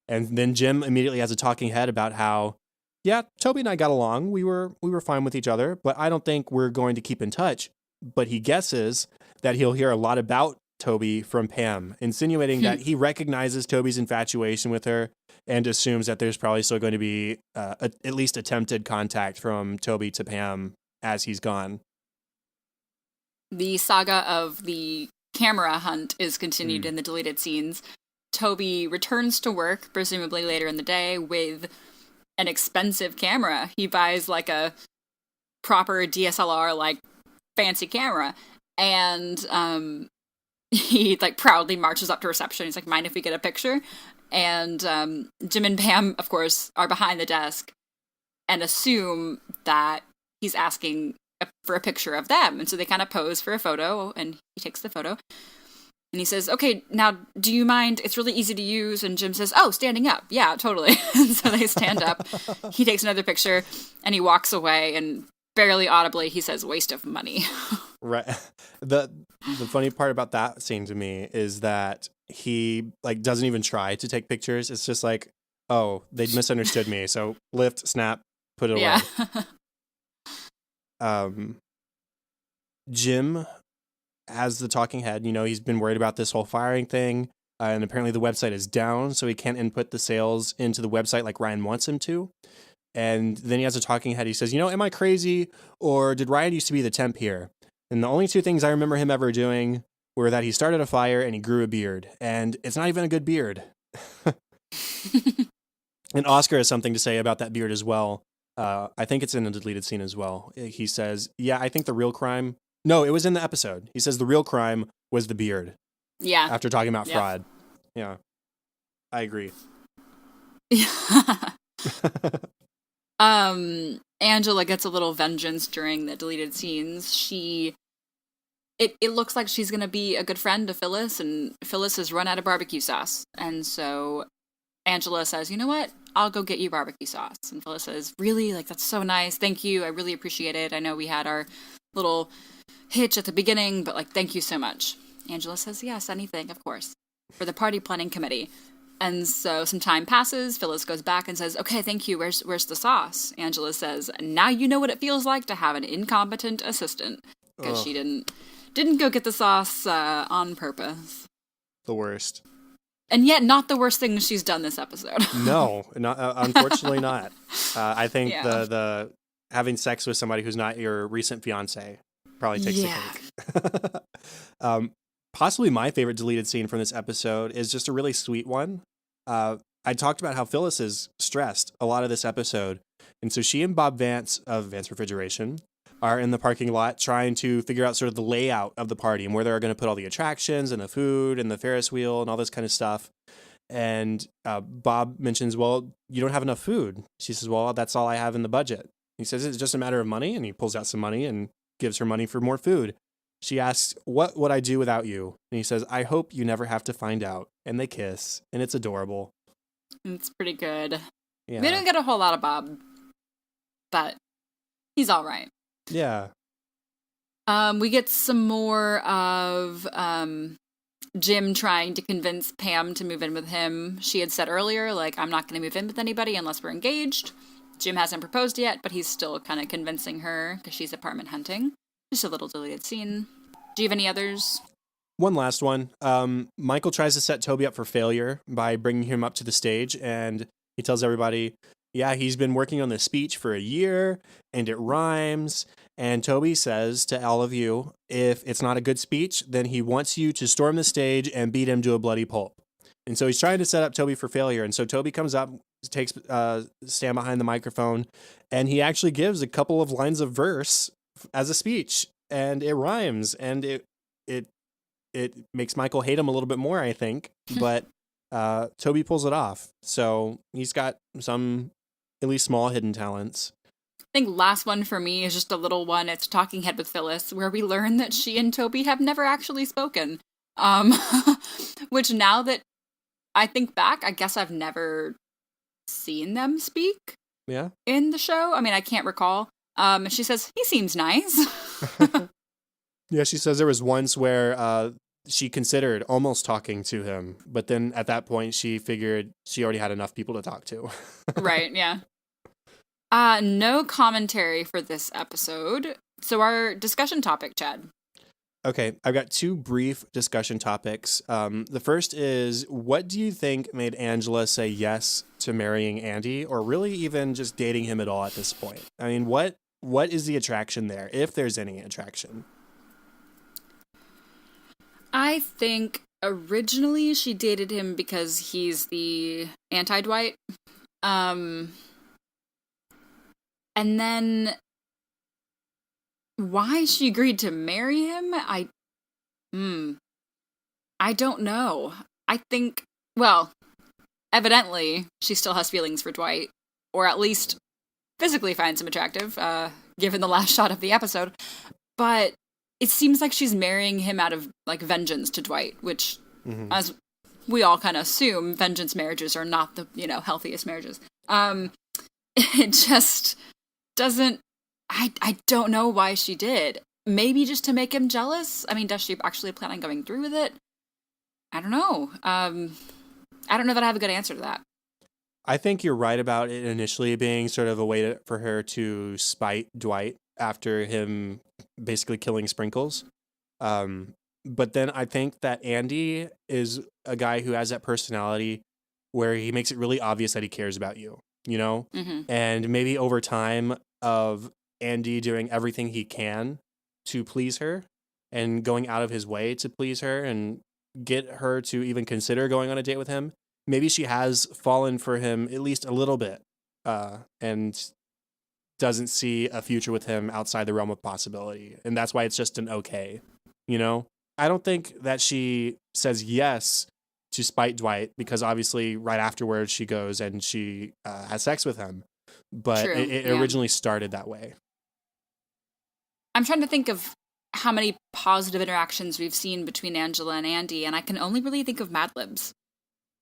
And then Jim immediately has a talking head about how, yeah, Toby and I got along. We were fine with each other, but I don't think we're going to keep in touch. But he guesses that he'll hear a lot about Toby from Pam, insinuating that he recognizes Toby's infatuation with her and assumes that there's probably still going to be at least attempted contact from Toby to Pam as he's gone. The saga of the camera hunt is continued in the deleted scenes. Toby returns to work, presumably later in the day, with an expensive camera. He buys like a proper DSLR, like fancy camera, and he like proudly marches up to reception. He's like, mind if we get a picture? And Jim and Pam, of course, are behind the desk and assume that he's asking for a picture of them. And so they kind of pose for a photo, and he takes the photo. And he says, okay, now, do you mind? It's really easy to use. And Jim says, oh, standing up. Yeah, totally. And so they stand up. He takes another picture, and he walks away, and barely audibly, he says, waste of money. Right. The funny part about that scene to me is that he like doesn't even try to take pictures. It's just like, Oh, they misunderstood me. So lift, snap, put it Yeah. away. Um, Jim has the talking head. He's been worried about this whole firing thing. And apparently the website is down, so he can't input the sales into the website like Ryan wants him to. And then he has a talking head. He says, am I crazy? Or did Ryan used to be the temp here? And the only two things I remember him ever doing were that he started a fire and he grew a beard. And it's not even a good beard. And Oscar has something to say about that beard as well. I think it's in a deleted scene as well. He says, yeah, I think the real crime... No, it was in the episode. He says the real crime was the beard. Yeah. After talking about Yep. fraud. Yeah. I agree. Angela gets a little vengeance during the deleted scenes. It looks like she's gonna be a good friend to Phyllis, and Phyllis has run out of barbecue sauce. And so Angela says, you know what? I'll go get you barbecue sauce. And Phyllis says, really? Like, that's so nice. Thank you. I really appreciate it. I know we had our little hitch at the beginning, but, like, thank you so much. Angela says, yes, anything, of course, for the party planning committee. And so some time passes. Phyllis goes back and says, okay, thank you. Where's the sauce? Angela says, now you know what it feels like to have an incompetent assistant. Because she didn't go get the sauce on purpose. The worst. And yet not the worst thing she's done this episode. No, unfortunately not. I think Yeah. the having sex with somebody who's not your recent fiance probably takes the cake. Possibly my favorite deleted scene from this episode is just a really sweet one. I talked about how Phyllis is stressed a lot of this episode. And so she and Bob Vance of Vance Refrigeration are in the parking lot trying to figure out sort of the layout of the party and where they're going to put all the attractions and the food and the Ferris wheel and all this kind of stuff. And Bob mentions, well, you don't have enough food. She says, well, that's all I have in the budget. He says, it's just a matter of money. And he pulls out some money and gives her money for more food. She asks, what would I do without you? And he says, I hope you never have to find out. And they kiss. And it's adorable. It's pretty good. Yeah. We don't get a whole lot of Bob, but he's all right. Yeah. We get some more of Jim trying to convince Pam to move in with him. She had said earlier, like, I'm not going to move in with anybody unless we're engaged. Jim hasn't proposed yet, but he's still kind of convincing her because she's apartment hunting. Just a little deleted scene. Do you have any others? One last one. Michael tries to set Toby up for failure by bringing him up to the stage, and he tells everybody, yeah, he's been working on this speech for a year, and it rhymes. And Toby says to all of you, if it's not a good speech, then he wants you to storm the stage and beat him to a bloody pulp. And so he's trying to set up Toby for failure. And so Toby comes up, takes stand behind the microphone, and he actually gives a couple of lines of verse as a speech, and it rhymes, and it makes Michael hate him a little bit more, I think. But Toby pulls it off. So he's got some, at least small, hidden talents. I think last one for me is just a little one. It's Talking Head with Phyllis, where we learn that she and Toby have never actually spoken. Which now that I think back, I guess I've never seen them speak. Yeah. In the show. I mean, I can't recall. She says, he seems nice. Yeah, she says there was once where she considered almost talking to him, but then at that point she figured she already had enough people to talk to. Right, yeah. No commentary for this episode. So our discussion topic, Chad. Okay, I've got two brief discussion topics. The first is, what do you think made Angela say yes to marrying Andy, or really even just dating him at all at this point? I mean, what is the attraction there, if there's any attraction? I think originally she dated him because he's the anti-Dwight. And then why she agreed to marry him, I don't know. I think, well, evidently she still has feelings for Dwight, or at least physically finds him attractive, given the last shot of the episode. But it seems like she's marrying him out of, like, vengeance to Dwight, which, as we all kind of assume, vengeance marriages are not the, healthiest marriages. It just doesn't, I don't know why she did. Maybe just to make him jealous? I mean, does she actually plan on going through with it? I don't know. I don't know that I have a good answer to that. I think you're right about it initially being sort of a way for her to spite Dwight after him basically killing Sprinkles. Um, but then I think that Andy is a guy who has that personality where he makes it really obvious that he cares about you, you know? Mm-hmm. And maybe over time of Andy doing everything he can to please her and going out of his way to please her and get her to even consider going on a date with him, maybe she has fallen for him at least a little bit, and doesn't see a future with him outside the realm of possibility. And that's why it's just an okay, you know? I don't think that she says yes to spite Dwight because obviously right afterwards she goes and she has sex with him. But True. it Yeah. originally started that way. I'm trying to think of how many positive interactions we've seen between Angela and Andy, and I can only really think of Mad Libs.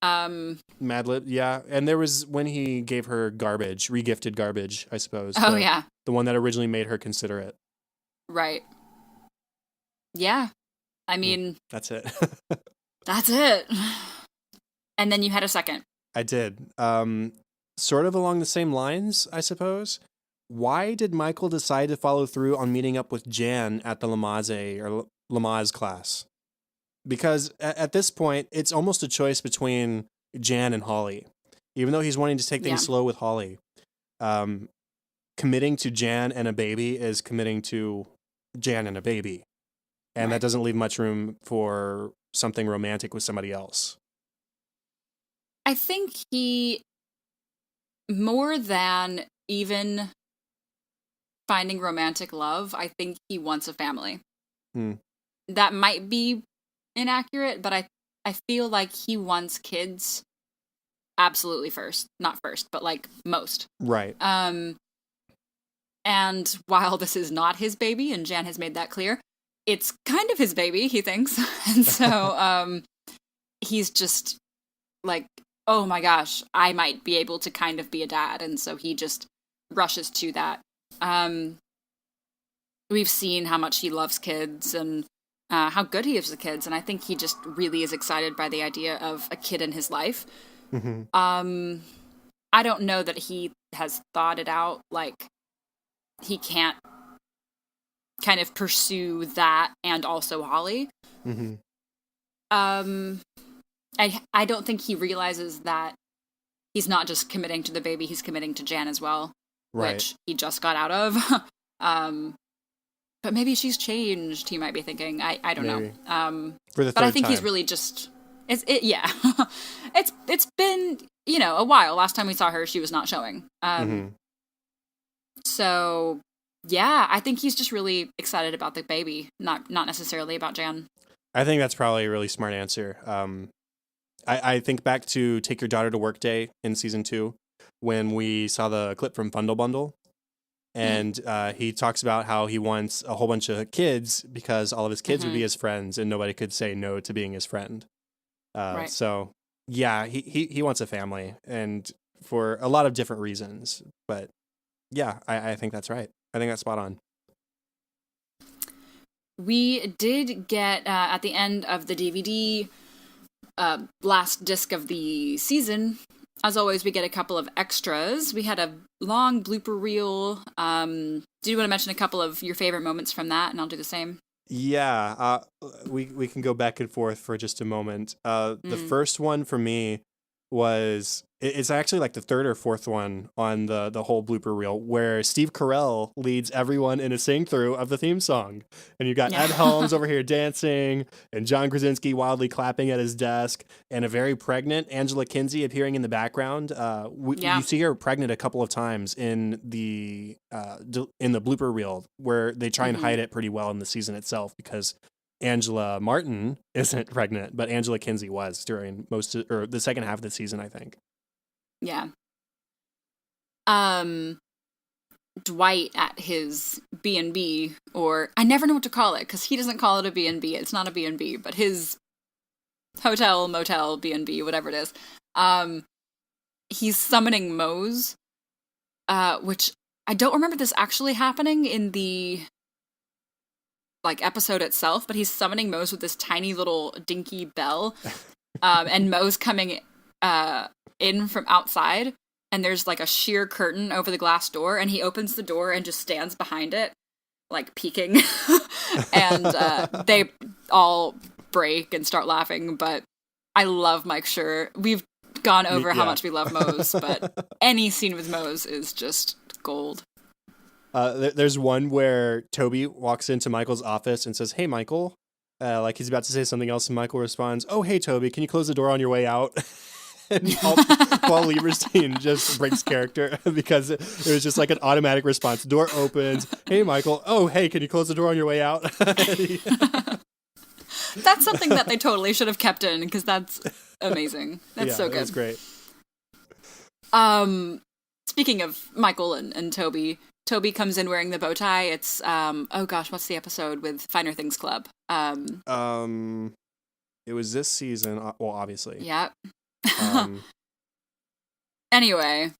Mad Lib, yeah. And there was when he gave her garbage, regifted garbage, I suppose. Oh, yeah. The one that originally made her consider it. Right. Yeah. I mean, that's it. that's it. And then you had a second. I did. Sort of along the same lines, I suppose. Why did Michael decide to follow through on meeting up with Jan at the Lamaze class? Because at this point, it's almost a choice between Jan and Holly. Even though he's wanting to take things slow with Holly, committing to Jan and a baby is committing to Jan and a baby. And that doesn't leave much room for something romantic with somebody else. I think he, more than even finding romantic love, I think he wants a family. That might be inaccurate, but I feel like he wants kids absolutely first. Not first, but like most. Right. And while this is not his baby, and Jan has made that clear, it's kind of his baby, he thinks. And so he's just like, oh my gosh, I might be able to kind of be a dad. And so he just rushes to that. We've seen how much he loves kids and how good he is with kids. And I think he just really is excited by the idea of a kid in his life. Mm-hmm. I don't know that he has thought it out. Like, he can't kind of pursue that and also Holly. Mm-hmm. I don't think he realizes that he's not just committing to the baby, he's committing to Jan as well, which he just got out of. But maybe she's changed, he might be thinking. I don't know. For the third but I think time. he's really just yeah. it's been, a while. Last time we saw her, she was not showing. So yeah, I think he's just really excited about the baby, not necessarily about Jan. I think that's probably a really smart answer. I think back to Take Your Daughter to Work Day in season 2 when we saw the clip from Fundle Bundle. And he talks about how he wants a whole bunch of kids because all of his kids would be his friends and nobody could say no to being his friend. Right. So, yeah, he wants a family and for a lot of different reasons. But, yeah, I think that's right. I think that's spot on. We did get, at the end of the DVD, last disc of the season, as always, we get a couple of extras. We had a long blooper reel. Do you want to mention a couple of your favorite moments from that? And I'll do the same. Yeah, we can go back and forth for just a moment. The first one for me was it's actually like the third or fourth one on the whole blooper reel where Steve Carell leads everyone in a sing through of the theme song, and you got Ed Helms over here dancing and John Krasinski wildly clapping at his desk and a very pregnant Angela Kinsey appearing in the background. You see her pregnant a couple of times in the blooper reel where they try and hide it pretty well in the season itself because Angela Martin isn't pregnant, but Angela Kinsey was during the second half of the season, I think. Yeah. Dwight at his B&B, or I never know what to call it because he doesn't call it a B&B. It's not a B&B, but his hotel, motel, B&B, whatever it is. He's summoning Mose, which I don't remember this actually happening in the episode itself, but he's summoning Mose with this tiny little dinky bell, and Mose coming in from outside, and there's like a sheer curtain over the glass door, and he opens the door and just stands behind it, like peeking, and they all break and start laughing. But I love Mike Schur. We've gone over how much we love Mose, but any scene with Mose is just gold. There's one where Toby walks into Michael's office and says, "Hey, Michael," like he's about to say something else, and Michael responds, "Oh, hey, Toby, can you close the door on your way out?" And Paul Lieberstein just breaks character because it was just like an automatic response. Door opens. Hey, Michael. Oh, hey, can you close the door on your way out? That's something that they totally should have kept in, because that's amazing. That's so good. That's great. Speaking of Michael and Toby, Toby comes in wearing the bow tie. It's oh gosh, what's the episode with Finer Things Club? It was this season. Well, obviously. Yeah. Anyway,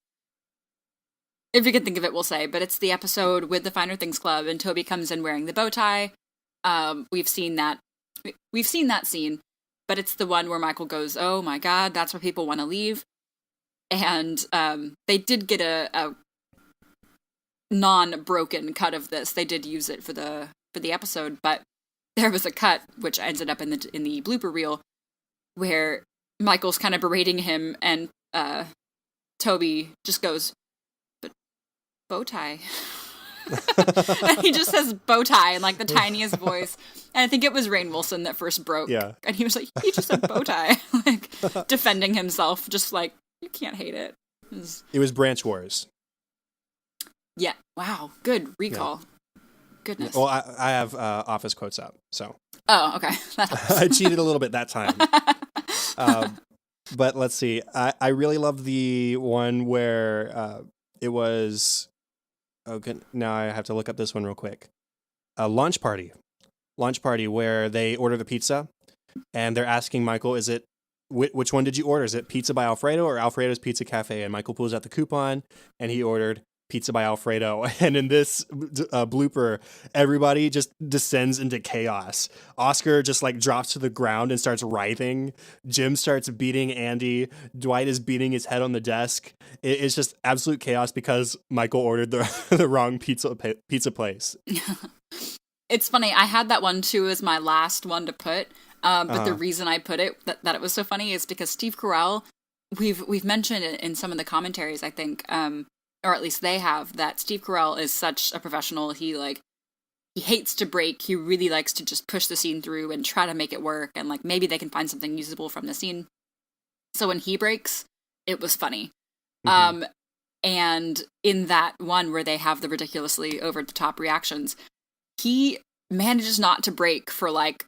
if you can think of it, we'll say. But it's the episode with the Finer Things Club, and Toby comes in wearing the bow tie. We've seen that scene, but it's the one where Michael goes, "Oh my God, that's where people want to leave." And they did get a non-broken cut of this. They did use it for the episode, but there was a cut which ended up in the blooper reel where Michael's kind of berating him, and Toby just goes, "But bow tie." And he just says bow tie in like the tiniest voice. And I think it was Rainn Wilson that first broke. Yeah. And he was like, "He just said bow tie," like defending himself, just like, you can't hate it. It was Branch Wars. Yeah. Wow. Good recall. Yeah. Goodness. Well, I have Office quotes up, so. Oh, okay. I cheated a little bit that time. But let's see. I really love the one where it was. Okay, now I have to look up this one real quick. A launch party, where they order the pizza, and they're asking Michael, "Is it which one did you order? Is it Pizza by Alfredo or Alfredo's Pizza Cafe?" And Michael pulls out the coupon, and he ordered Pizza by Alfredo. And in this blooper, everybody just descends into chaos. Oscar just like drops to the ground and starts writhing. Jim starts beating Andy. Dwight is beating his head on the desk. It's just absolute chaos because Michael ordered the wrong pizza place. It's funny. I had that one too as my last one to put. But the reason I put it that it was so funny is because Steve Carell, we've mentioned it in some of the commentaries, I think, or at least they have, that Steve Carell is such a professional. He hates to break. He really likes to just push the scene through and try to make it work, and like maybe they can find something usable from the scene. So when he breaks, it was funny. Mm-hmm. And in that one where they have the ridiculously over the top reactions, he manages not to break for like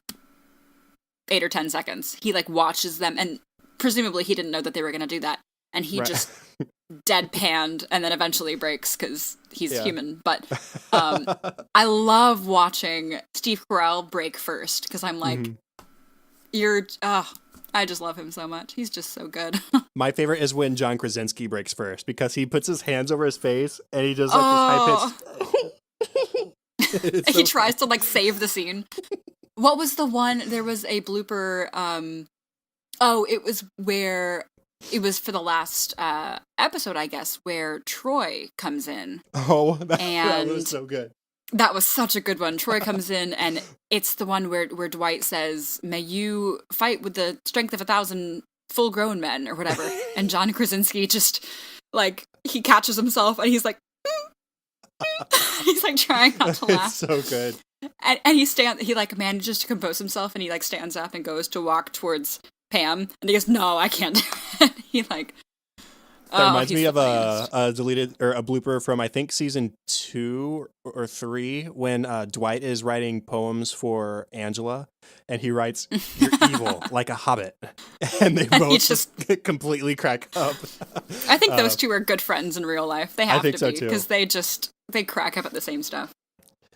8 or 10 seconds. He like watches them, and presumably he didn't know that they were going to do that, and he just deadpanned and then eventually breaks because he's human. But I love watching Steve Carell break first because I'm like, I just love him so much. He's just so good. My favorite is when John Krasinski breaks first because he puts his hands over his face and he does like this high pitch. He tries to like save the scene. What was the one? There was a blooper. It was for the last episode, I guess, where Troy comes in. Oh, that was so good. That was such a good one. Troy comes in, and it's the one where Dwight says, "May you fight with the strength of 1,000 full-grown men," or whatever. And John Krasinski just, like, he catches himself, and he's like, he's like trying not to laugh. It's so good. And he like manages to compose himself, and he like stands up and goes to walk towards Pam, and he goes, "No, I can't do it." He like. That reminds me of a deleted or a blooper from I think season 2 or 3 when Dwight is writing poems for Angela, and he writes, "You're evil like a hobbit," and they both just completely crack up. I think those two are good friends in real life. They have to be because too. they crack up at the same stuff.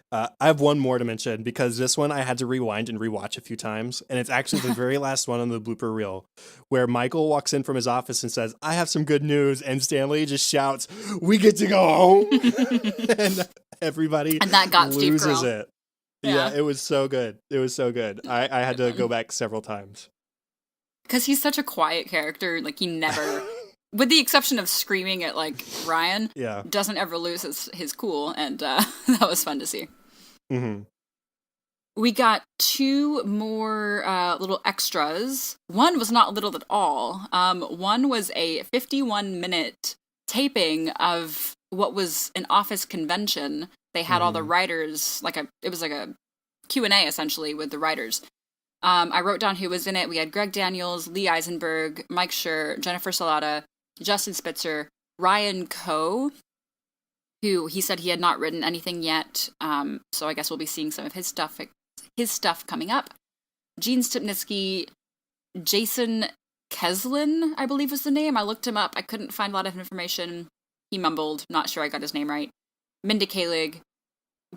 I have one more to mention because this one I had to rewind and rewatch a few times, and it's actually the very last one on the blooper reel, where Michael walks in from his office and says, "I have some good news," and Stanley just shouts, "We get to go home!" And everybody and that got loses Steve it. Yeah, it was so good. It was so good. I had to go back several times. because he's such a quiet character. Like, he never, with the exception of screaming at, like, Ryan, Yeah. doesn't ever lose his cool, and that was fun to see. Mm-hmm. We got 2 more little extras. One was not little at all. One was a 51-minute taping of what was an office convention. They had all the writers, it was like a Q&A essentially with the writers. I wrote down who was in it. We had Greg Daniels, Lee Eisenberg, Mike Schur, Jennifer Salata, Justin Spitzer, Ryan Coe, who he said he had not written anything yet. So I guess we'll be seeing some of his stuff coming up. Gene Stupnitsky, Jason Keslin, I believe was the name. I looked him up. I couldn't find a lot of information. He mumbled. Not sure I got his name right. Minda Kaling,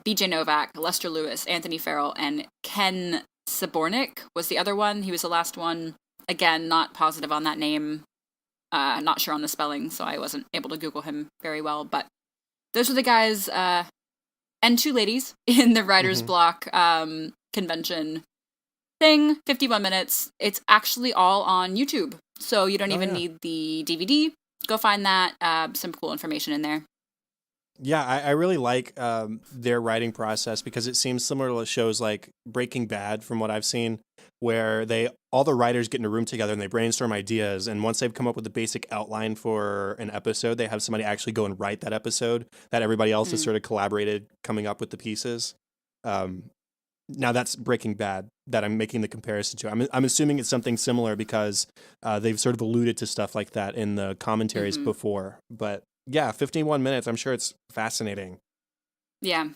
BJ Novak, Lester Lewis, Anthony Farrell, and Ken Sabornik was the other one. He was the last one. Again, not positive on that name. Not sure on the spelling, so I wasn't able to Google him very well. But those were the guys and 2 ladies in the writer's block convention thing. 51 minutes. It's actually all on YouTube, so you don't even need the DVD. Go find that. Some cool information in there. Yeah, I really like their writing process because it seems similar to shows like Breaking Bad from what I've seen, where all the writers get in a room together and they brainstorm ideas, and once they've come up with the basic outline for an episode, they have somebody actually go and write that episode that everybody else has sort of collaborated coming up with the pieces. Now that's Breaking Bad that I'm making the comparison to. I'm assuming it's something similar because they've sort of alluded to stuff like that in the commentaries before, but yeah, 51 minutes. I'm sure it's fascinating. Yeah.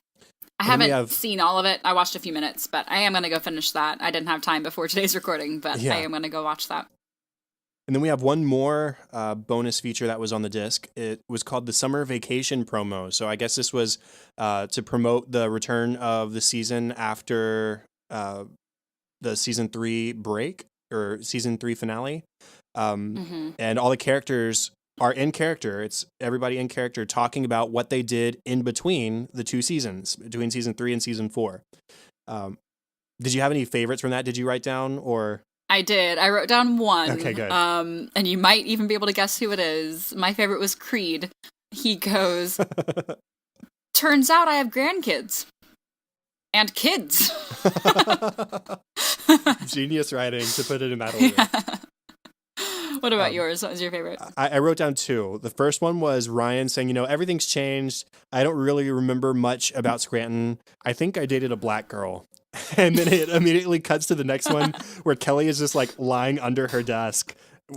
I haven't seen all of it. I watched a few minutes, but I am going to go finish that. I didn't have time before today's recording, but I am going to go watch that. And then we have one more bonus feature that was on the disc. It was called the Summer Vacation Promo. So I guess this was to promote the return of the season after the season 3 break or season 3 finale. And all the characters are in character. It's everybody in character talking about what they did in between the 2 seasons, between season 3 and season 4. Did you have any favorites from that? Did you write down or? I did. I wrote down one. Okay, good. And you might even be able to guess who it is. My favorite was Creed. He goes, "Turns out I have grandkids. And kids." Genius writing to put it in that order. Yeah. What about yours? What was your favorite? I wrote down 2. The first one was Ryan saying, everything's changed. I don't really remember much about Scranton. I think I dated a black girl. And then it immediately cuts to the next one where Kelly is just like lying under her desk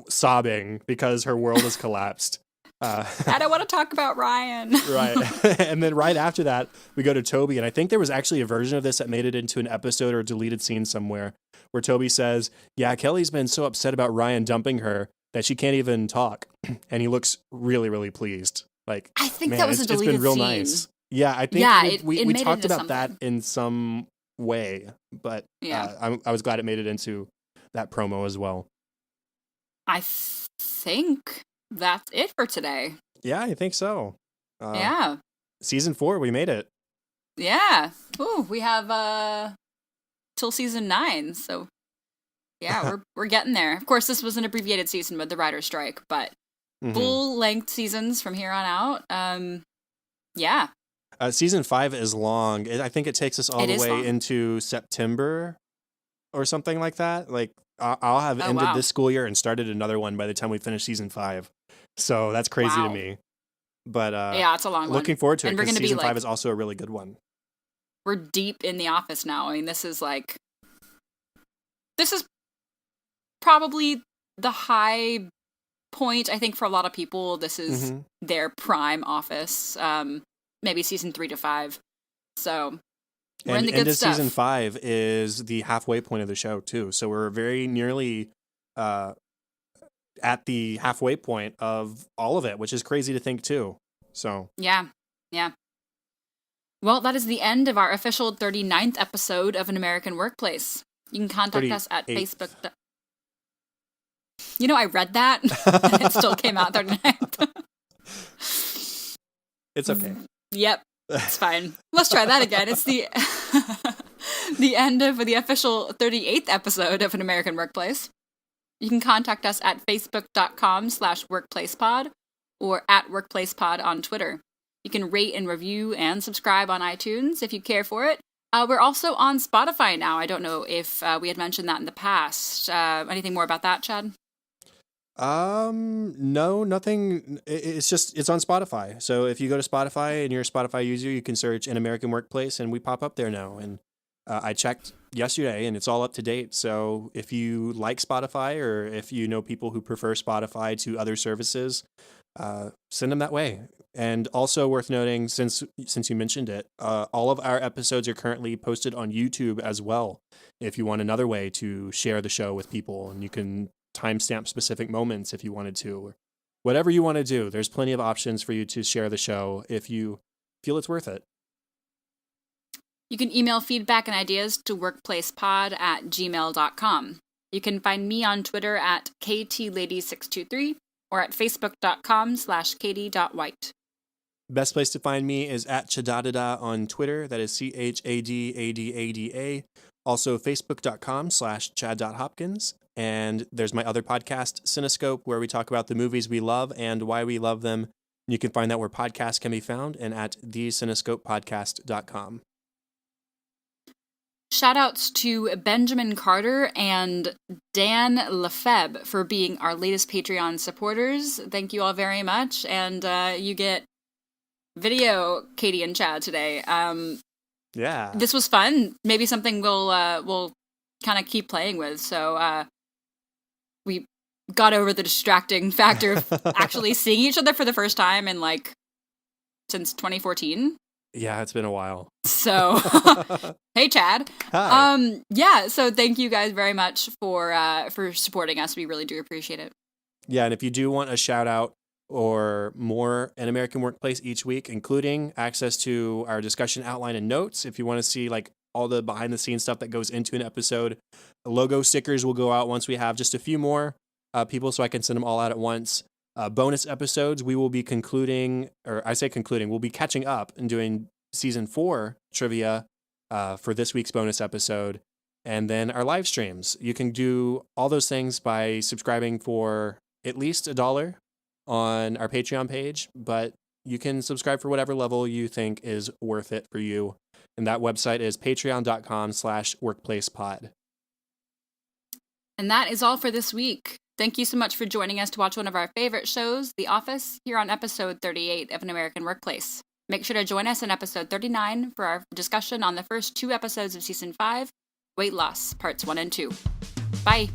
sobbing because her world has collapsed. I don't want to talk about Ryan. Right. And then right after that, we go to Toby. And I think there was actually a version of this that made it into an episode or a deleted scene somewhere where Toby says, "Yeah, Kelly's been so upset about Ryan dumping her that she can't even talk." And he looks really, really pleased. Like, I think man, that was a deleted it's been real scene. Nice. Yeah, I think we made talked it into about that in some way, but I was glad it made it into that promo as well. I think that's it for today. Yeah, I think so. Yeah. Season 4, we made it. Yeah. Ooh, we have till season 9, so yeah, we're getting there. Of course, this was an abbreviated season with the writer's strike, but full-length seasons from here on out. Yeah. Season 5 is long. I think it takes us all the way into September or something like that. Like, I'll have ended this school year and started another one by the time we finish season 5. So that's crazy to me. But yeah, it's a long one. Looking forward to it because season 5 like, is also a really good one. We're deep in the office now. I mean, this is probably the high point, I think, for a lot of people. This is their prime office. Maybe season 3 to 5. So we're in the good stuff. Season 5 is the halfway point of the show too. So we're very nearly at the halfway point of all of it, which is crazy to think too. So yeah. Well, that is the end of our official 39th episode of An American Workplace. You can contact us at Facebook. I read that, and it still came out 39th. It's okay. Yep, it's fine. Let's try that again. It's the the end of the official 38th episode of An American Workplace. You can contact us at facebook.com/workplacepod or at workplacepod on Twitter. You can rate and review and subscribe on iTunes if you care for it. We're also on Spotify now. I don't know if we had mentioned that in the past. Anything more about that, Chad? No, nothing. It's on Spotify. So if you go to Spotify and you're a Spotify user, you can search An American Workplace and we pop up there now. And I checked yesterday and it's all up to date. So if you like Spotify or if you know people who prefer Spotify to other services, send them that way. And also worth noting, since you mentioned it, all of our episodes are currently posted on YouTube as well. If you want another way to share the show with people, and you can timestamp specific moments if you wanted to, or whatever you want to do. There's plenty of options for you to share the show if you feel it's worth it. You can email feedback and ideas to workplacepod@gmail.com. You can find me on Twitter at KTLady623 or at facebook.com/katie.white. Best place to find me is at Chadadada on Twitter. That is CHADADADA. Also facebook.com/chad.hopkins. And there's my other podcast, Cinescope, where we talk about the movies we love and why we love them. You can find that where podcasts can be found and at thecinescopepodcast.com. Shoutouts to Benjamin Carter and Dan Lefebvre for being our latest Patreon supporters. Thank you all very much. And you get video, Katie and Chad, today. Yeah. This was fun. Maybe something we'll kind of keep playing with. So we got over the distracting factor of actually seeing each other for the first time in since 2014. Yeah, it's been a while. So, hey, Chad. Hi. Yeah. So thank you guys very much for supporting us. We really do appreciate it. Yeah, and if you do want a shout out or more An American Workplace each week, including access to our discussion outline and notes, if you want to see all the behind the scenes stuff that goes into an episode, logo stickers will go out once we have just a few more people, so I can send them all out at once. Bonus episodes, we will be we'll be catching up and doing season 4 trivia for this week's bonus episode. And then our live streams. You can do all those things by subscribing for at least $1 on our Patreon page, but you can subscribe for whatever level you think is worth it for you. And that website is patreon.com/workplacepod. And that is all for this week. Thank you so much for joining us to watch one of our favorite shows, The Office, here on episode 38 of An American Workplace. Make sure to join us in episode 39 for our discussion on the first 2 episodes of season 5, Weight Loss, parts 1 and 2. Bye.